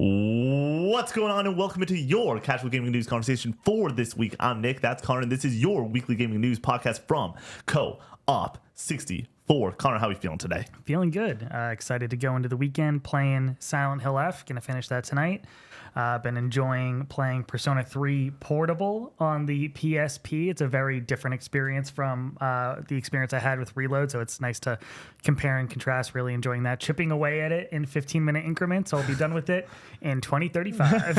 What's going on, and welcome into your casual gaming news conversation for this week. I'm Nick, that's Connor, and this is your weekly gaming news podcast from Co-op 64. Connor, how are you feeling today? Feeling good. Excited to go into the weekend playing Silent Hill F. Gonna finish that tonight. Been enjoying playing Persona 3 Portable on the PSP. It's a very different experience from the experience I had with Reload, so it's nice to compare and contrast. Really enjoying that. Chipping away at it in 15-minute increments. I'll be done with it in 2035.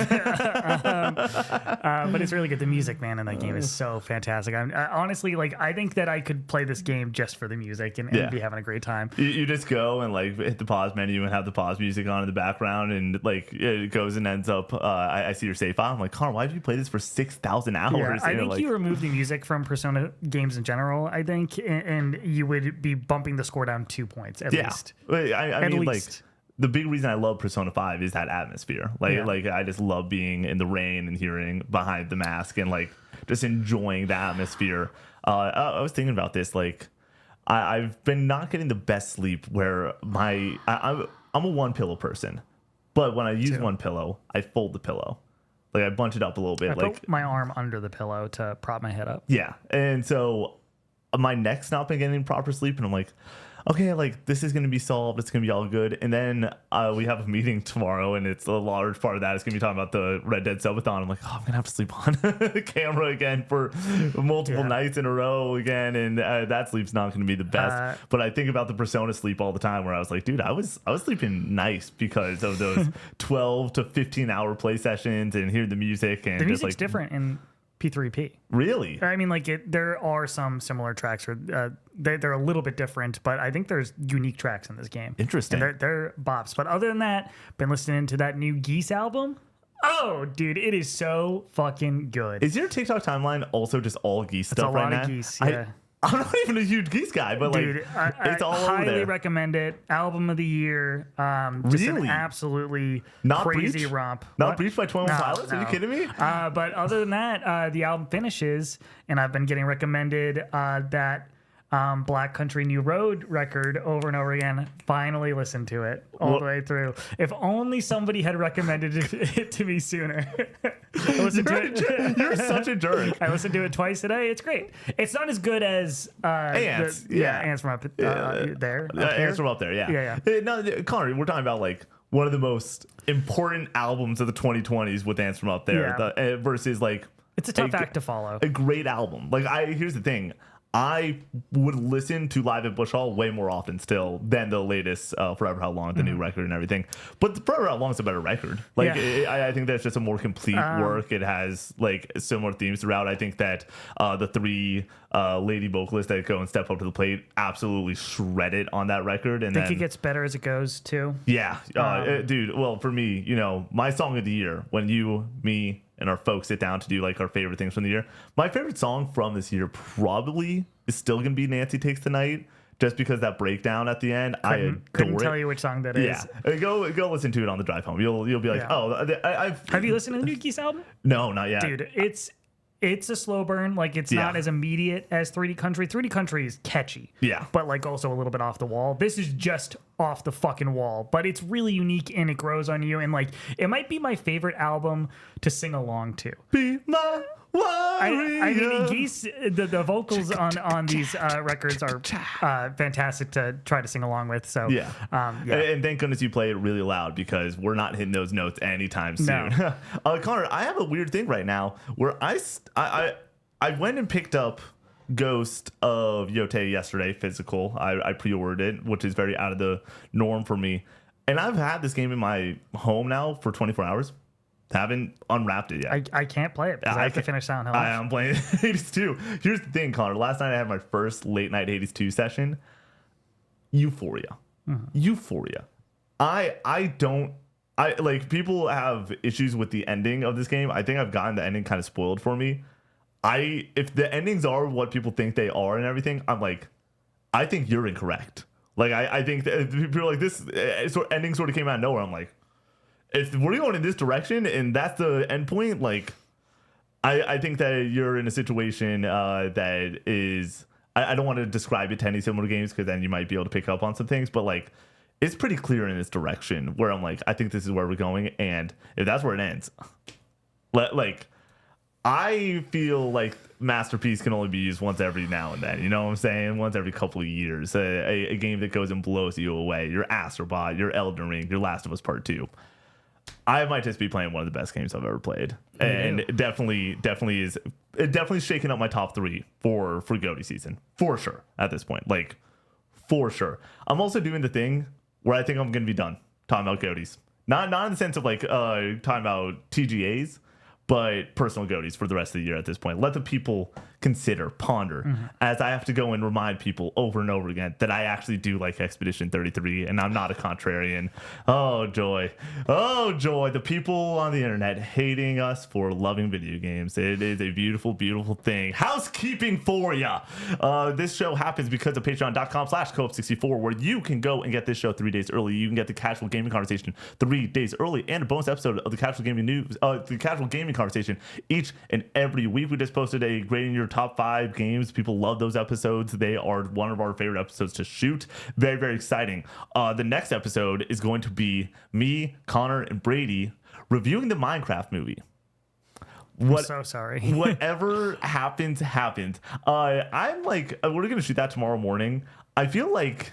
But it's really good. The music, man, in that game is so fantastic. Honestly, I think that I could play this game just for the music and be having a great time. You just go and hit the pause menu and have the pause music on in the background, and it goes and ends up. I see your save file. I'm like, Connor, why did you play this for 6,000 hours? Yeah, I think you remove the music from Persona games in general, I think, and you would be bumping the score down 2 points at least. I mean, the big reason I love Persona 5 is that atmosphere. I just love being in the rain and hearing Behind the Mask and just enjoying the atmosphere. I was thinking about this. I've been not getting the best sleep where I'm a one pillow person. But when I use one pillow, I fold the pillow. I bunch it up a little bit. I put my arm under the pillow to prop my head up. Yeah. And so my neck's not been getting proper sleep. And I'm like, okay, this is going to be solved. It's going to be all good. And then we have a meeting tomorrow, and it's a large part of that is going to be talking about the Red Dead Subathon. I'm like, I'm going to have to sleep on the camera again for multiple nights in a row again. And that sleep's not going to be the best. But I think about the Persona sleep all the time where I was like, dude, I was sleeping nice because of those 12 to 15 hour play sessions and hearing the music. And the music's different in P3P. Really? I mean, there are some similar tracks where they're a little bit different, but I think there's unique tracks in this game. Interesting. And they're bops. But other than that, been listening to that new Geese album. Oh, dude, it is so fucking good. Is your TikTok timeline also just all Geese stuff right now? It's a lot of Geese, yeah. I'm not even a huge Geese guy, but dude, it's all over there. I highly recommend it. Album of the year. Just an absolutely crazy romp. Not Breach by 21 Pilots? Are you kidding me? But other than that, the album finishes, and I've been getting recommended that Black Country New Road record over and over again. Finally listened to it all the way through. If only somebody had recommended it to me sooner. You're such a jerk. I listened to it twice today. It's great. It's not as good as Ants. Ants from up there. Ants from up there, yeah. No, Connor, we're talking about one of the most important albums of the 2020s with Ants from Up There versus it's a tough act to follow. A great album. Here's the thing. I would listen to Live at Bush Hall way more often still than the latest Forever How Long, the new record and everything. But Forever How Long is a better record. I think that's just a more complete work. It has similar themes throughout. I think that the three lady vocalists that go and step up to the plate absolutely shred it on that record. And think it gets better as it goes too. Yeah, dude. Well, for me, my song of the year, when you, me, and our folks sit down to do our favorite things from the year. My favorite song from this year probably is still going to be Nancy Takes the Night, just because that breakdown at the end, couldn't tell you which song that is. Yeah, go listen to it on the drive home. You'll be like, Have you listened to the new Geese album? No, not yet. Dude, it's a slow burn. It's not as immediate as 3D Country. 3D Country is catchy. Yeah. But also a little bit off the wall. This is just off the fucking wall. But it's really unique and it grows on you. And it might be my favorite album to sing along to. Be my warrior. I mean, Geese, the vocals on these records are fantastic to try to sing along with. So yeah. And thank goodness you play it really loud because we're not hitting those notes anytime soon. No. Connor, I have a weird thing right now where I went and picked up Ghost of Yotei yesterday, physical. I pre-ordered it, which is very out of the norm for me. And I've had this game in my home now for 24 hours. Haven't unwrapped it yet. I can't play it because I have to finish Silent Hill. I am playing Hades 2. Here's the thing, Connor. Last night I had my first late night Hades 2 session. Euphoria. Mm-hmm. Euphoria. People have issues with the ending of this game. I think I've gotten the ending kind of spoiled for me. If the endings are what people think they are and everything, I'm like, I think you're incorrect. I think that people are like, this ending sort of came out of nowhere. I'm like, if we're going in this direction and that's the end point, I think that you're in a situation that is, I don't want to describe it to any similar games because then you might be able to pick up on some things, but it's pretty clear in this direction where I'm like, I think this is where we're going. And if that's where it ends, like, I feel like Masterpiece can only be used once every now and then. You know what I'm saying? Once every couple of years. A game that goes and blows you away. Your Astrobot, your Elden Ring, your Last of Us Part 2. I might just be playing one of the best games I've ever played. And it definitely shaking up my top 3 for GOTY season. For sure, at this point. Like, for sure. I'm also doing the thing where I think I'm going to be done talking about GOTYs. Not in the sense of like talking about TGAs, but personal GOTYs for the rest of the year at this point. Let the people consider, ponder, as I have to go and remind people over and over again that I actually do like Expedition 33, and I'm not a contrarian. Oh, joy. Oh, joy. The people on the internet hating us for loving video games. It is a beautiful, beautiful thing. Housekeeping for ya. This show happens because of patreon.com/co-op64, where you can go and get this show 3 days early. You can get the Casual Gaming Conversation 3 days early, and a bonus episode of the Casual Gaming News, the Casual Gaming Conversation each and every week. We just posted a grading your top 5 games. People love those episodes. They are one of our favorite episodes to shoot. Very, very exciting. The next episode is going to be me, Connor, and Brady reviewing the Minecraft movie. I'm so sorry. Whatever happens. I'm like, we're going to shoot that tomorrow morning. I feel like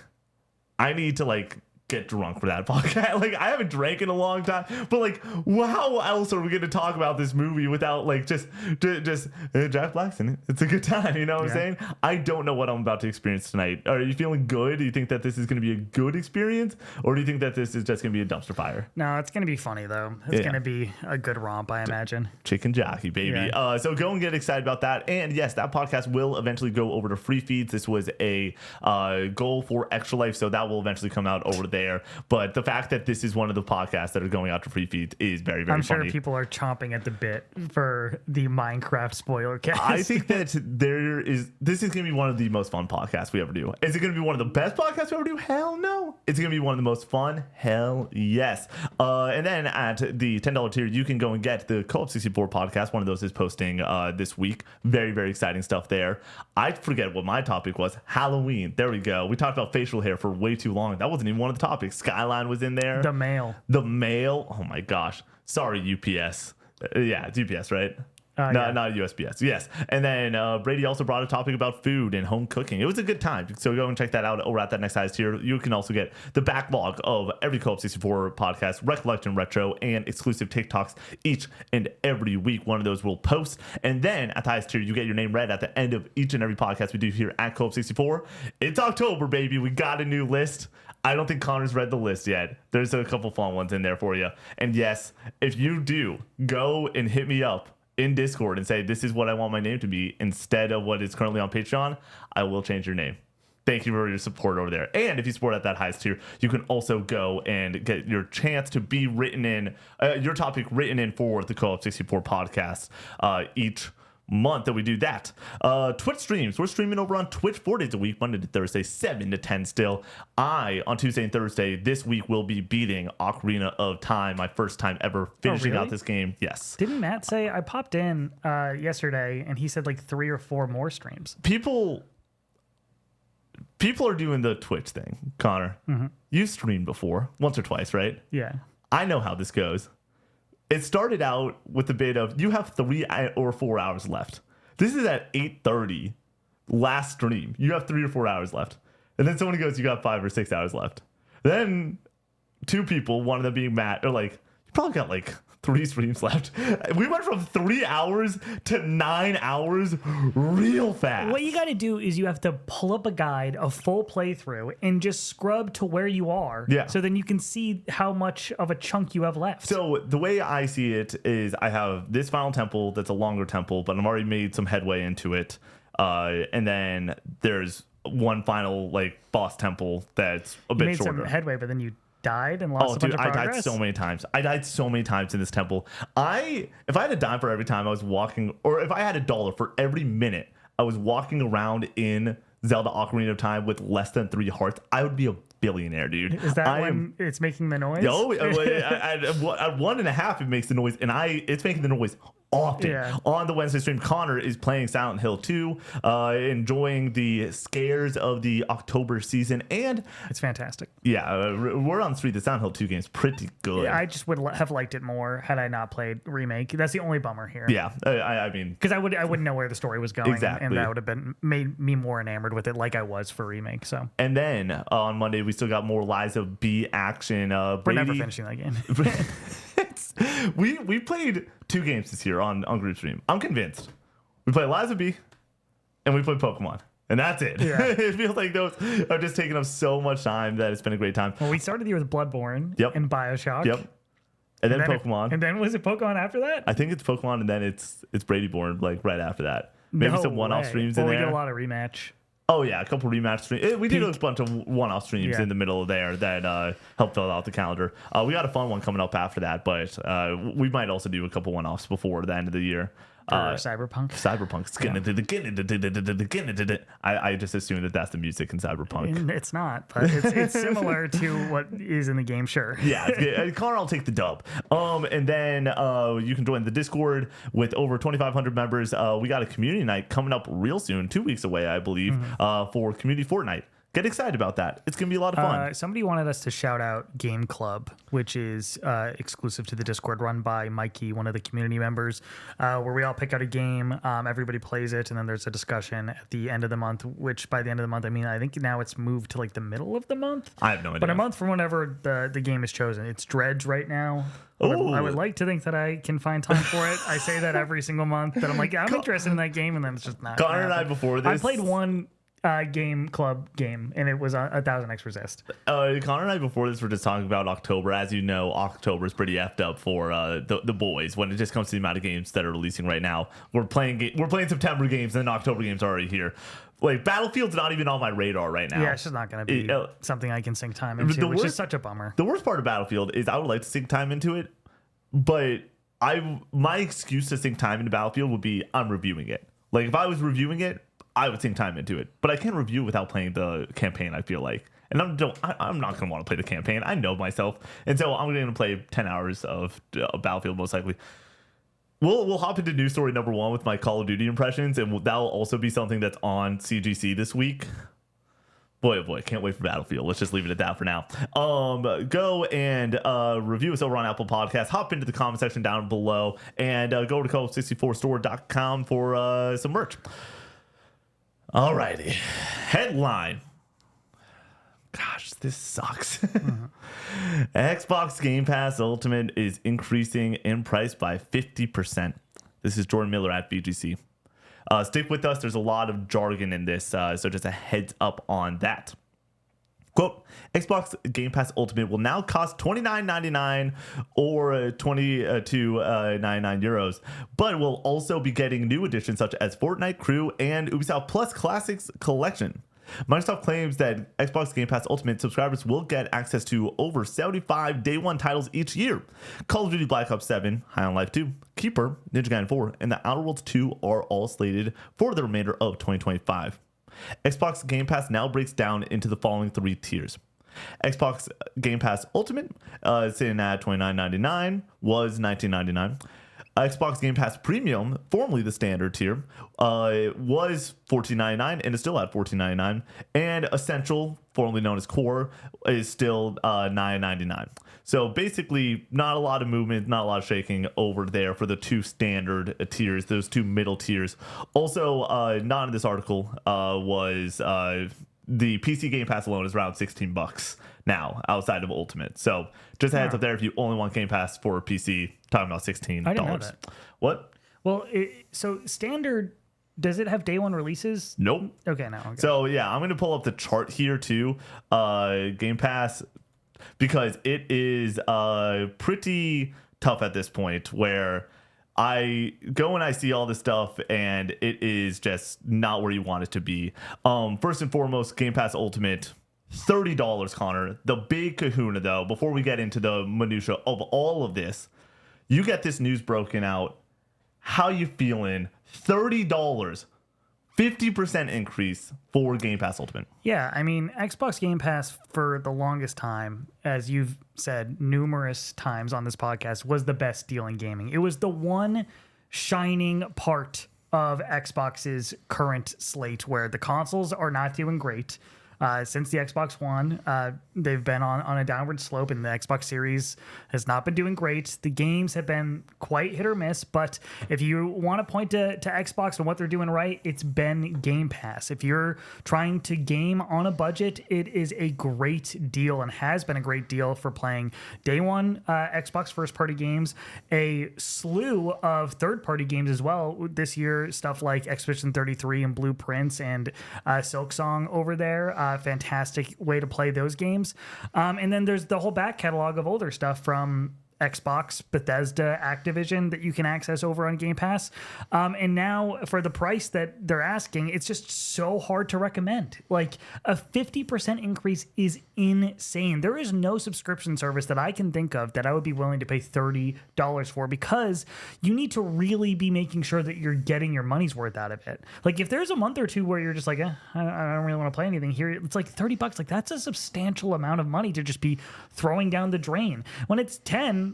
I need to like get drunk for that podcast. Like, I haven't drank in a long time, but like, how else are we going to talk about this movie without like just Jack Black's in it? It's a good time, you know what I'm saying? I don't know what I'm about to experience tonight. Are you feeling good? Do you think that this is going to be a good experience, or do you think that this is just going to be a dumpster fire? No, it's going to be funny though. It's going to be a good romp, I imagine. Chicken jockey, baby. Yeah. So go and get excited about that. And yes, that podcast will eventually go over to free feeds. This was a goal for Extra Life, so that will eventually come out over there. But the fact that this is one of the podcasts that are going out to free feeds is very, very funny. I'm sure people are chomping at the bit for the Minecraft spoiler cast. I think that this is going to be one of the most fun podcasts we ever do. Is it going to be one of the best podcasts we ever do? Hell no. It's going to be one of the most fun? Hell yes. And then at the $10 tier, you can go and get the Co-op 64 podcast. One of those is posting this week. Very, very exciting stuff there. I forget what my topic was. Halloween. There we go. We talked about facial hair for way too long. That wasn't even one of the topics. Skyline was in there. The mail. Oh my gosh. Sorry, UPS. Yeah, it's UPS, right? Not USPS. Yes. And then Brady also brought a topic about food and home cooking. It was a good time. So go and check that out over at that next highest tier. You can also get the backlog of every Co-op 64 podcast, Recollection Retro, and exclusive TikToks each and every week. One of those will post. And then at the highest tier, you get your name read at the end of each and every podcast we do here at Co-op 64. It's October, baby. We got a new list. I don't think Connor's read the list yet. There's a couple fun ones in there for you. And yes, if you do, go and hit me up in Discord and say, this is what I want my name to be instead of what is currently on Patreon, I will change your name. Thank you for your support over there. And if you support at that highest tier, you can also go and get your chance to be written in, your topic written in for the Co-op 64 podcast each month that we do that. Twitch streams. We're streaming over on Twitch 4 days a week, Monday to Thursday, 7 to 10 still. I, on Tuesday and Thursday this week, will be beating Ocarina of Time, my first time ever finishing out this game. Yes. Didn't Matt say, I popped in yesterday and he said like 3 or 4 more streams? People are doing the Twitch thing, Connor. You've streamed before, once or twice, right? Yeah. I know how this goes. It started out with the bit of, you have 3 or 4 hours left. This is at 8:30 last stream. You have 3 or 4 hours left. And then someone goes, you got 5 or 6 hours left. Then 2 people, one of them being Matt, are like, you probably got like 3 streams left. We went from 3 hours to 9 hours real fast. What you got to do is you have to pull up a guide, a full playthrough, and just scrub to where you are. Yeah. So then you can see how much of a chunk you have left. So the way I see it is I have this final temple that's a longer temple, but I've already made some headway into it. And then there's one final like boss temple that's a bit shorter. You made some headway, but then you died and lost a bunch of progress? I died so many times. I died so many times in this temple. If I had a dime for every time I was walking, or if I had $1 for every minute I was walking around in Zelda Ocarina of Time with less than 3 hearts, I would be a billionaire, dude. Is that when it's making the noise? No, at 1.5 it makes the noise, and it's making the noise often. Yeah. On the Wednesday stream, Connor is playing Silent Hill 2, enjoying the scares of the October season, and It's fantastic. yeah, we're on 3. The Silent Hill 2 game's pretty good. I just would have liked it more had I not played Remake. That's the only bummer here. Yeah, I mean, Because I wouldn't know where the story was going, Exactly. and that would have been made me more enamored with it, like I was for Remake. So and then on Monday we still got more Liza B action. we're never finishing that game. we played 2 games this year on group stream. I'm convinced. We played Liza B, and we played Pokemon. And that's it. Yeah. It feels like those have just taken up so much time that it's been a great time. Well, we started the year with Bloodborne Yep. and Bioshock. Yep. And then Pokemon. And then was it Pokemon after that? I think it's Pokemon, and then it's Bradyborn, like right after that. Maybe some one-off streams in we there. did a lot of rematch. Oh yeah, a couple rematch streams. We did a bunch of one-off streams Yeah. in the middle of there that helped fill out the calendar. We got a fun one coming up after that, but we might also do a couple one-offs before the end of the year. For Cyberpunk. Cyberpunk's getting it. I just assume that that's the music in Cyberpunk. It's not, but it's similar to what is in the game, sure. Yeah, Connor will take the dub. And then you can join the Discord with over 2,500 members. We got a community night coming up real soon, 2 weeks away, I believe, for Community Fortnite. Get excited about that. It's going to be a lot of fun. Somebody wanted us to shout out Game Club, which is exclusive to the Discord, run by Mikey, one of the community members, where we all pick out a game, everybody plays it, and then there's a discussion at the end of the month, which by the end of the month, I mean, I think now it's moved to like the middle of the month. I have no idea. But a month from whenever the game is chosen. It's Dredge right now. I would like to think that I can find time for it. I say that every single month, that I'm like, I'm interested in that game, and then it's just not. Connor and I, before this... I played one Game Club game, and it was 1,000x resist. Connor and I before this were just talking about October. As you know, October is pretty effed up for the boys when it just comes to the amount of games that are releasing right now. We're playing September games, and then October games are already here. Like Battlefield's not even on my radar right now. Yeah, it's just not going to be something I can sink time into, which is such a bummer. The worst part of Battlefield is I would like to sink time into it, but my excuse to sink time into Battlefield would be I'm reviewing it. Like if I was reviewing it, I would sink time into it, but I can't review without playing the campaign, I feel like. And I'm not going to want to play the campaign. I know myself. And so I'm going to play 10 hours of Battlefield, most likely. We'll hop into news story number 1 with my Call of Duty impressions, and that'll also be something that's on CGC this week. Boy, oh boy, can't wait for Battlefield. Let's just leave it at that for now. Go and review us over on Apple Podcasts. Hop into the comment section down below, and go to call64store.com for some merch. Alrighty. Headline. Gosh, this sucks. Xbox Game Pass Ultimate is increasing in price by 50%. This is Jordan Miller at VGC. Stick with us. There's a lot of jargon in this, so just a heads up on that. Quote, Xbox Game Pass Ultimate will now cost $29.99 or €22.99, but will also be getting new additions such as Fortnite, Crew, and Ubisoft Plus Classics Collection. Microsoft claims that Xbox Game Pass Ultimate subscribers will get access to over 75 day one titles each year. Call of Duty Black Ops 7, High on Life 2, Keeper, Ninja Gaiden 4, and The Outer Worlds 2 are all slated for the remainder of 2025. Xbox Game Pass now breaks down into the following 3 tiers. Xbox Game Pass Ultimate, sitting at $29.99, was $19.99. Xbox Game Pass Premium, formerly the standard tier, was $14.99 and is still at $14.99. And Essential, formerly known as Core, is still $9.99. So basically, not a lot of movement, not a lot of shaking over there for the 2 standard tiers, those 2 middle tiers. Also, not in this article, was the PC Game Pass alone is around $16 now outside of Ultimate. So just a heads up there, if you only want Game Pass for PC, talking about $16. I didn't know that. What? Well, so standard, does it have day one releases? Nope. Okay, no. Okay. So yeah, I'm going to pull up the chart here too. Game Pass, because it is pretty tough at this point where I go and I see all this stuff and it is just not where you want it to be. First and foremost, Game Pass Ultimate, $30, Connor. The big kahuna though, before we get into the minutia of all of this, you get this news broken out. How you feeling? $30, 50% increase for Game Pass Ultimate. Yeah, I mean, Xbox Game Pass for the longest time, as you've said numerous times on this podcast, was the best deal in gaming. It was the one shining part of Xbox's current slate, where the consoles are not doing great. Since the Xbox One, they've been on a downward slope, and the Xbox Series has not been doing great. The games have been quite hit or miss, but if you want to point to Xbox and what they're doing right, it's been Game Pass. If you're trying to game on a budget, it is a great deal and has been a great deal for playing day one Xbox first-party games, a slew of third-party games as well this year, stuff like Expedition 33 and Blueprints and Silksong over there. Fantastic way to play those games. And then there's the whole back catalog of older stuff from Xbox, Bethesda, Activision that you can access over on Game Pass. And now for the price that they're asking, it's just so hard to recommend. Like a 50% increase is insane. There is no subscription service that I can think of that I would be willing to pay $30 for, because you need to really be making sure that you're getting your money's worth out of it. Like if there's a month or two where you're just like, I don't really want to play anything here, it's like $30. Like that's a substantial amount of money to just be throwing down the drain. When it's 10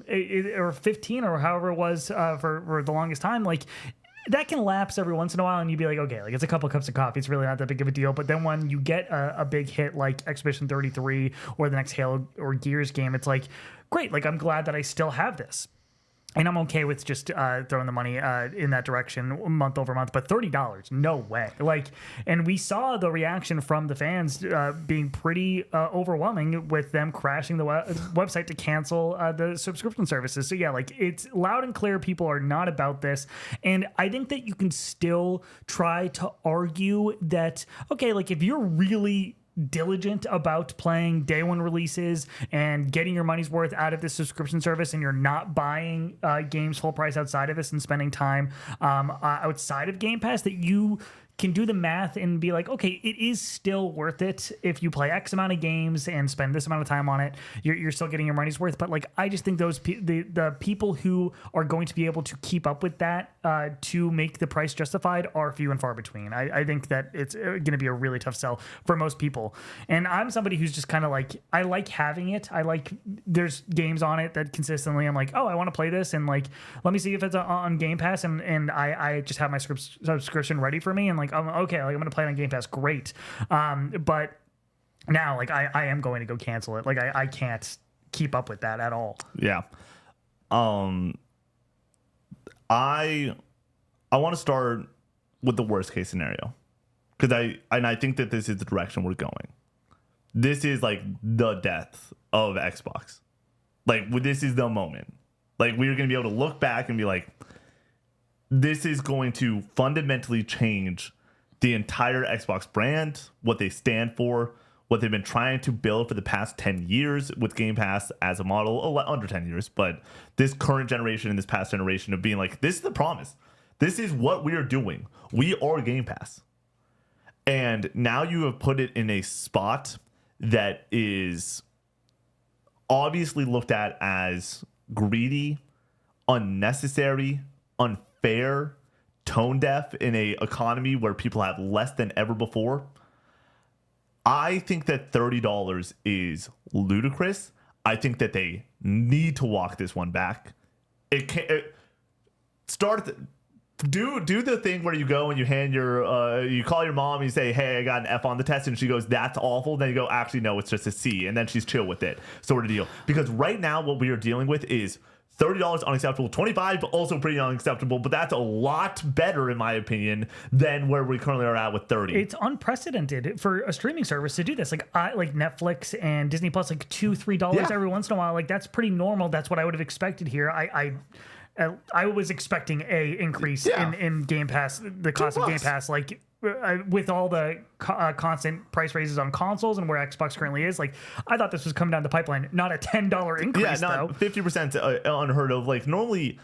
or 15 or however it was for the longest time, like that can lapse every once in a while and you'd be like, okay, like it's a couple cups of coffee, it's really not that big of a deal. But then when you get a big hit like Expedition 33 or the next Halo or Gears game, it's like, great, like I'm glad that I still have this. And I'm okay with just throwing the money in that direction month over month. But $30, no way. Like, and we saw the reaction from the fans being pretty overwhelming, with them crashing the website to cancel the subscription services. So yeah, like it's loud and clear. People are not about this. And I think that you can still try to argue that, okay, like if you're really diligent about playing day one releases and getting your money's worth out of this subscription service, and you're not buying games full price outside of this and spending time outside of Game Pass, that you can do the math and be like, okay, it is still worth it if you play X amount of games and spend this amount of time on it. You're still getting your money's worth. But like, I just think those the people who are going to be able to keep up with that to make the price justified are few and far between. I think that it's going to be a really tough sell for most people. And I'm somebody who's just kind of like, I like having it. I like, there's games on it that consistently I'm like, oh, I want to play this, and like, let me see if it's on Game Pass, and I just have my subscription ready for me, and like, I'm okay, like I'm gonna play it on Game Pass, great. But now, like I am going to go cancel it. Like I can't keep up with that at all. Yeah. I want to start with the worst case scenario, because I think that this is the direction we're going. This is like the death of Xbox. Like this is the moment. Like we're gonna be able to look back and be like, this is going to fundamentally change the entire Xbox brand, what they stand for, what they've been trying to build for the past 10 years with Game Pass as a model, under 10 years, but this current generation and this past generation of being like, this is the promise. This is what we are doing. We are Game Pass. And now you have put it in a spot that is obviously looked at as greedy, unnecessary, unfair, tone deaf in a economy where people have less than ever before. I think that $30 is ludicrous. I think that they need to walk this one back. Do the thing where you go and you hand you call your mom and you say, hey, I got an F on the test, and she goes, that's awful. Then you go, actually no, it's just a C, and then she's chill with it, sort of deal. Because right now what we are dealing with is $30 unacceptable, $25 also pretty unacceptable, but that's a lot better in my opinion than where we currently are at with $30. It's unprecedented for a streaming service to do this. Like Netflix and Disney Plus, like $2-3 every once in a while. Like that's pretty normal. That's what I would have expected here. I was expecting a increase in Game Pass, the cost of Game Pass, like with all the constant price raises on consoles and where Xbox currently is. Like I thought this was coming down the pipeline, not a $10 increase. Yeah, not 50% unheard of. Like normally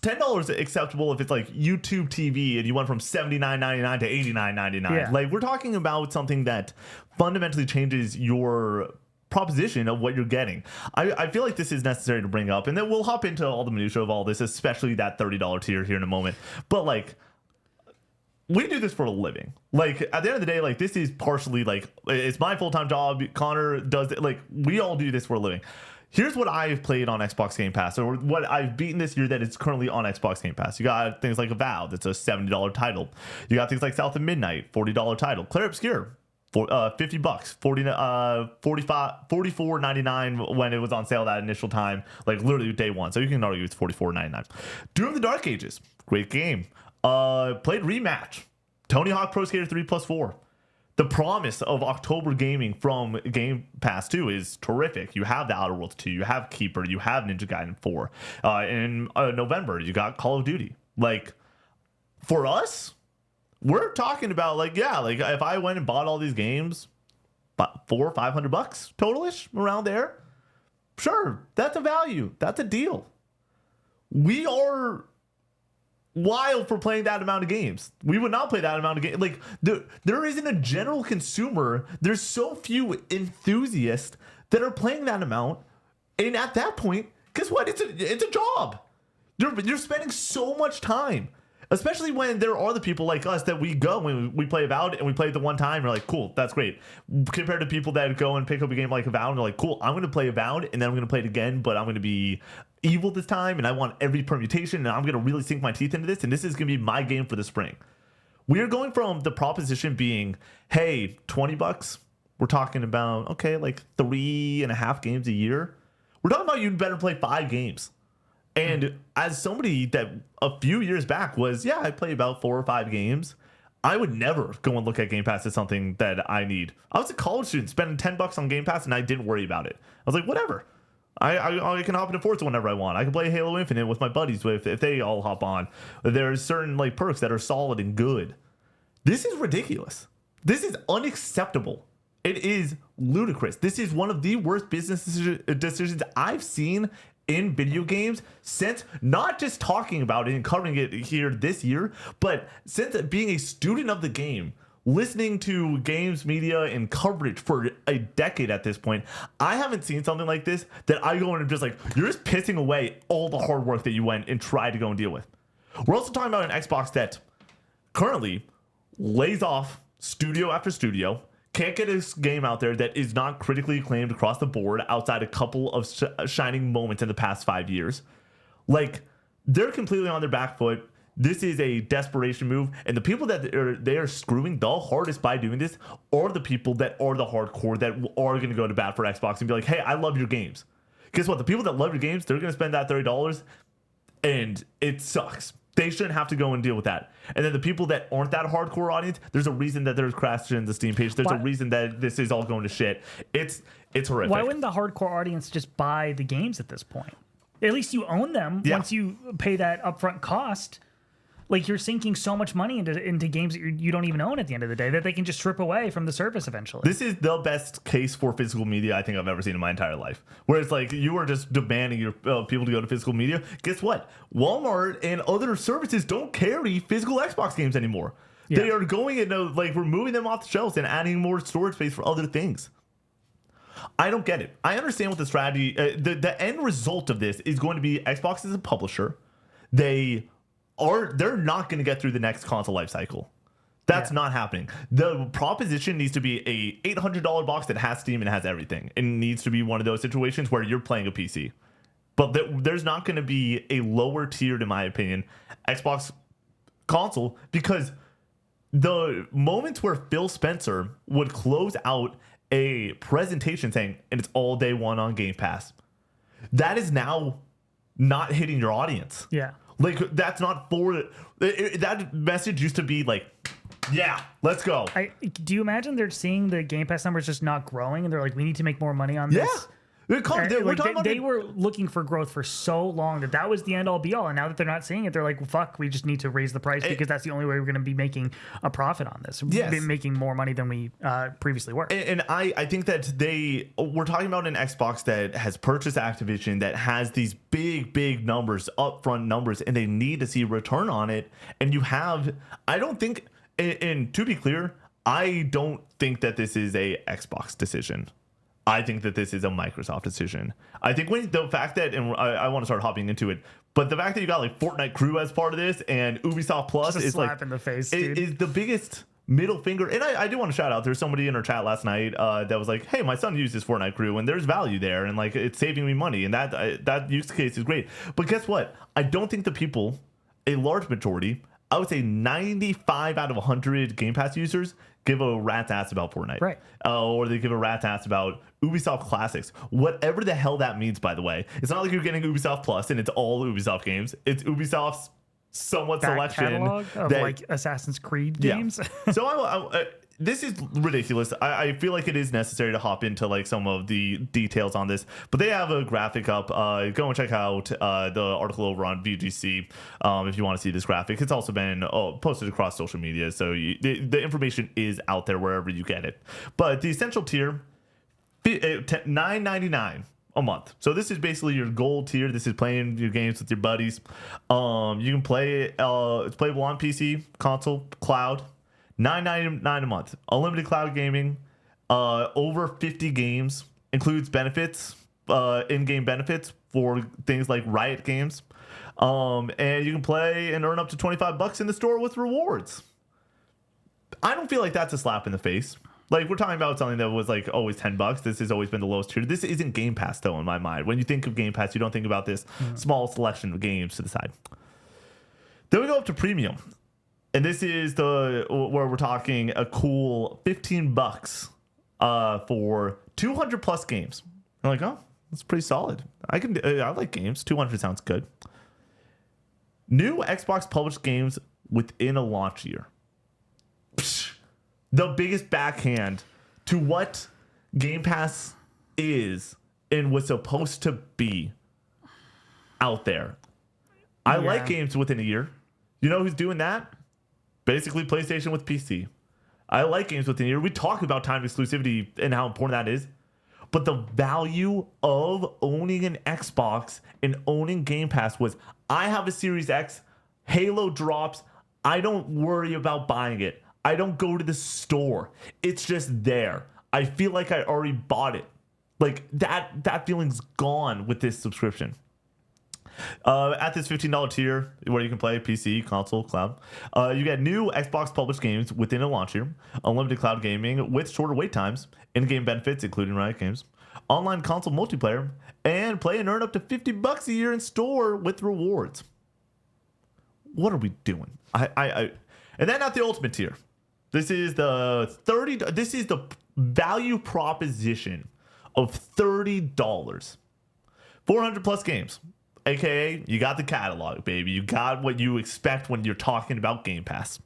$10 acceptable if it's like YouTube TV and you went from $79.99 to $89.99. Yeah. Like we're talking about something that fundamentally changes your proposition of what you're getting. I feel like this is necessary to bring up, and then we'll hop into all the minutia of all this, especially that $30 tier here in a moment. But like, we do this for a living. Like at the end of the day, like this is partially like, it's my full-time job. Connor does it. Like we all do this for a living. here's what I've played on Xbox Game Pass, or what I've beaten this year that is currently on Xbox Game Pass. You got things like Avowed, that's a $70 title. You got things like South of Midnight, $40 title. Clair Obscure, for $50, $44.99 when it was on sale that initial time, like literally day one. So you can argue it's $44.99. Doom of the Dark Ages, great game. Played Rematch, Tony Hawk Pro Skater 3+4. The promise of October gaming from Game Pass 2 is terrific. You have The Outer Worlds 2, you have Keeper, you have Ninja Gaiden 4. In November, you got Call of Duty. Like, for us, we're talking about, like, yeah, like, if I went and bought all these games, $400 or $500 totalish, around there, sure, that's a value. That's a deal. We are wild for playing that amount of games. We would not play that amount of games. Like, there isn't a general consumer. There's so few enthusiasts that are playing that amount. And at that point, guess what? It's a job. You're spending so much time. Especially when there are the people like us that we go when we play Avowed and we play it the one time. We're like, cool, that's great. Compared to people that go and pick up a game like Avowed and they're like, cool, I'm going to play Avowed and then I'm going to play it again, but I'm going to be evil this time and I want every permutation and I'm going to really sink my teeth into this and this is going to be my game for the spring. We are going from the proposition being, hey, $20. We're talking about, okay, like 3.5 games a year. We're talking about you'd better play 5 games. And as somebody that a few years back was, yeah, I play about 4 or 5 games, I would never go and look at Game Pass as something that I need. I was a college student spending $10 on Game Pass and I didn't worry about it. I was like, whatever. I can hop into Forza whenever I want. I can play Halo Infinite with my buddies if they all hop on. There's certain like perks that are solid and good. This is ridiculous. This is unacceptable. It is ludicrous. This is one of the worst business decisions I've seen in video games since not just talking about it and covering it here this year, but since being a student of the game, listening to games media and coverage for a decade at this point. I haven't seen something like this that I go in and just like, you're just pissing away all the hard work that you went and tried to go and deal with. We're also talking about an Xbox that currently lays off studio after studio, can't get a game out there that is not critically acclaimed across the board outside a couple of shining moments in the past 5 years. Like, they're completely on their back foot. This is a desperation move. And the people that they are screwing the hardest by doing this are the people that are the hardcore that are going to go to bat for Xbox and be like, hey, I love your games. Guess what? The people that love your games, they're going to spend that $30 and it sucks. They shouldn't have to go and deal with that. And then the people that aren't that hardcore audience, there's a reason that there's crashes in the Steam page. There's a reason that this is all going to shit. It's horrific. Why wouldn't the hardcore audience just buy the games at this point? At least you own them once you pay that upfront cost. Like, you're sinking so much money into games that you don't even own at the end of the day that they can just strip away from the service eventually. This is the best case for physical media I think I've ever seen in my entire life. Where it's like you are just demanding your people to go to physical media. Guess what? Walmart and other services don't carry physical Xbox games anymore. Yeah. They are going and like removing them off the shelves and adding more storage space for other things. I don't get it. I understand what the strategy, the end result of this is going to be Xbox is a publisher. They're not going to get through the next console life cycle. That's not happening. The proposition needs to be a $800 box that has Steam and has everything. It needs to be one of those situations where you're playing a PC. But there's not going to be a lower tiered, in my opinion, Xbox console, because the moments where Phil Spencer would close out a presentation saying, and it's all day one on Game Pass, that is now not hitting your audience. Yeah. Like, that's not for that message used to be like, yeah, let's go. Do you imagine they're seeing the Game Pass numbers just not growing and they're like, we need to make more money on this? Yeah. They were looking for growth for so long that was the end all be all. And now that they're not seeing it, they're like, well, fuck, we just need to raise the price because that's the only way we're going to be making a profit on this. Yes. Making more money than we previously were. And I think that we're talking about an Xbox that has purchased Activision, that has these big numbers, upfront numbers, and they need to see a return on it. And I don't think, and to be clear, I don't think that this is a Xbox decision. I think that this is a Microsoft decision. I think the fact that, and I want to start hopping into it, but the fact that you got like Fortnite Crew as part of this and Ubisoft Plus is like slap in the face, dude. Is the biggest middle finger. And I do want to shout out, there's somebody in our chat last night that was like, hey, my son used this Fortnite crew and there's value there, and like it's saving me money, and that use case is great. But guess what? I don't think the people, a large majority, I would say 95 out of 100 Game Pass users give a rat's ass about Fortnite. Right. Or they give a rat's ass about Ubisoft Classics. Whatever the hell that means, by the way. It's not like you're getting Ubisoft Plus and it's all Ubisoft games. It's Ubisoft's somewhat Back selection. catalog of like Assassin's Creed games. Yeah. So this is ridiculous. I feel like it is necessary to hop into like some of the details on this, but they have a graphic up. Go and check out the article over on VGC if you want to see this graphic. It's also been posted across social media, so the information is out there wherever you get it. But the essential tier, $9.99 a month. So this is basically your gold tier. This is playing your games with your buddies. You can play it. It's playable on PC, console, cloud. $9.99 a month. Unlimited cloud gaming. Over 50 games. Includes benefits, in-game benefits for things like Riot games. And you can play and earn up to $25 in the store with rewards. I don't feel like that's a slap in the face. Like, we're talking about something that was like always $10. This has always been the lowest tier. This isn't Game Pass, though, in my mind. When you think of Game Pass, you don't think about this small selection of games to the side. Then we go up to premium. And this is where we're talking a cool $15 for 200 plus games. I'm like, oh, that's pretty solid. I like games. 200 sounds good. New Xbox published games within a launch year. Psh, the biggest backhand to what Game Pass is and was supposed to be out there. I like games within a year. You know who's doing that? Basically, PlayStation with PC. I like games within a year. We talk about time exclusivity and how important that is. But the value of owning an Xbox and owning Game Pass was, I have a Series X, Halo drops, I don't worry about buying it. I don't go to the store. It's just there. I feel like I already bought it. Like, that feeling's gone with this subscription. At this $15 tier, where you can play PC, console, cloud, you get new Xbox published games within a launch year, unlimited cloud gaming with shorter wait times, in-game benefits including Riot games, online console multiplayer, and play and earn up to $50 a year in store with rewards. What are we doing? And then at the ultimate tier, this is the This is the value proposition of $30, 400 plus games. AKA, you got the catalog, baby. You got what you expect when you're talking about Game Pass.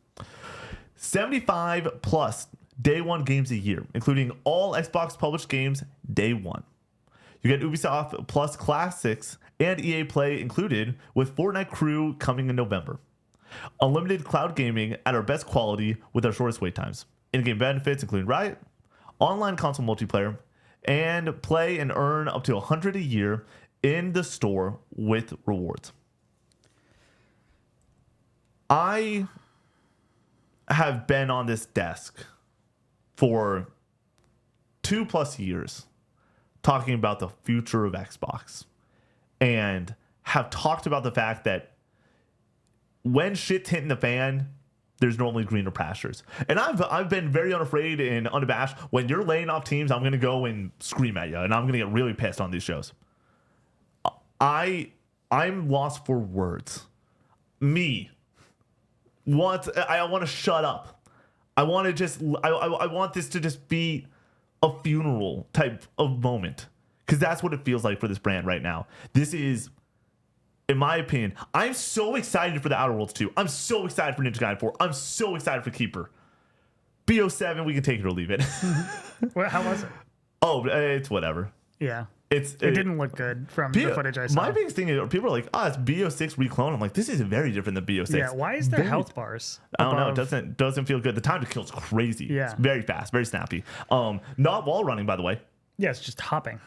75 plus day one games a year, including all Xbox published games day one. You get Ubisoft Plus Classics and EA Play included, with Fortnite Crew coming in November. Unlimited cloud gaming at our best quality with our shortest wait times. In-game benefits including Riot, online console multiplayer, and play and earn up to 100 a year in the store with rewards. I have been on this desk for 2+ years talking about the future of Xbox, and have talked about the fact that when shit's hitting the fan, there's normally greener pastures. And I've been very unafraid and unabashed. When you're laying off teams, I'm going to go and scream at you, and I'm going to get really pissed on these shows. I'm lost for words. I want to shut up. I want this to just be a funeral type of moment, because that's what it feels like for this brand right now. This is, in my opinion, I'm so excited for the Outer Worlds 2. I'm so excited for Ninja Gaiden 4. I'm so excited for Keeper. BO7, we can take it or leave it. Well, how was it? Oh, it's whatever. Yeah. It didn't look good from the footage I saw. My biggest thing is people are like, it's BO6 reclone. I'm like, this is very different than BO6. Yeah, why is there health bars? I don't know. It doesn't feel good. The time to kill is crazy. Yeah. It's very fast, very snappy. Not wall running, by the way. Yeah, it's just hopping.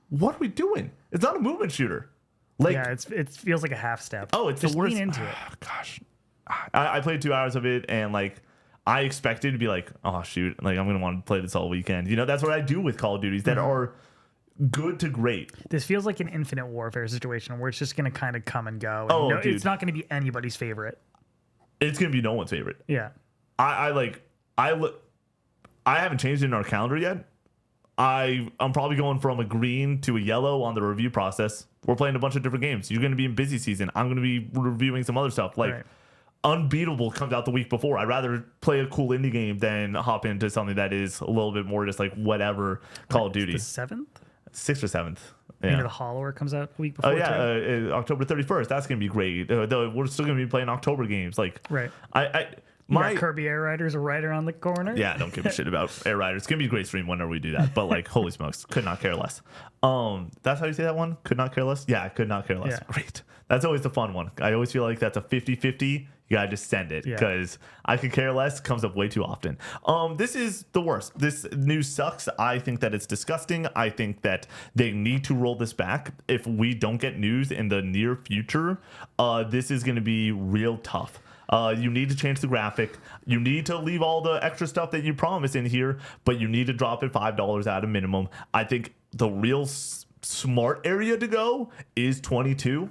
What are we doing? It's not a movement shooter. Like, yeah, it feels like a half step. Oh, it's just the worst. Lean into it. Gosh, I played 2 hours of it, and like, I expected to be like, oh shoot, like I'm gonna want to play this all weekend. You know, that's what I do with Call of Duties that are good to great. This feels like an Infinite Warfare situation where it's just going to kind of come and go. Dude. It's not going to be anybody's favorite. It's going to be no one's favorite. Yeah. I like, I haven't changed it in our calendar yet. I'm probably going from a green to a yellow on the review process. We're playing a bunch of different games. You're going to be in busy season. I'm going to be reviewing some other stuff. Like Right. Unbeatable comes out the week before. I'd rather play a cool indie game than hop into something that is a little bit more just like whatever Call of Duty. The 7th? 6th or 7th. Maybe Yeah. the Hollower comes out a week before. Oh yeah, too? October 31st. That's gonna be great. Though we're still gonna be playing October games. Like Right. My You got Kirby Air Riders are right around the corner. Yeah, I don't give a shit about Air Riders. It's gonna be a great stream whenever we do that. But like, holy smokes, could not care less. That's how you say that one? Could not care less? Yeah, could not care less. Yeah. Great. That's always the fun one. I always feel like that's a 50-50. You gotta just send it because I could care less comes up way too often. This is the worst. This news sucks. I think that it's disgusting. I think that they need to roll this back. If we don't get news in the near future, this is gonna be real tough. You need to change the graphic. You need to leave all the extra stuff that you promised in here, but you need to drop it $5 at a minimum. I think the real smart area to go is 22.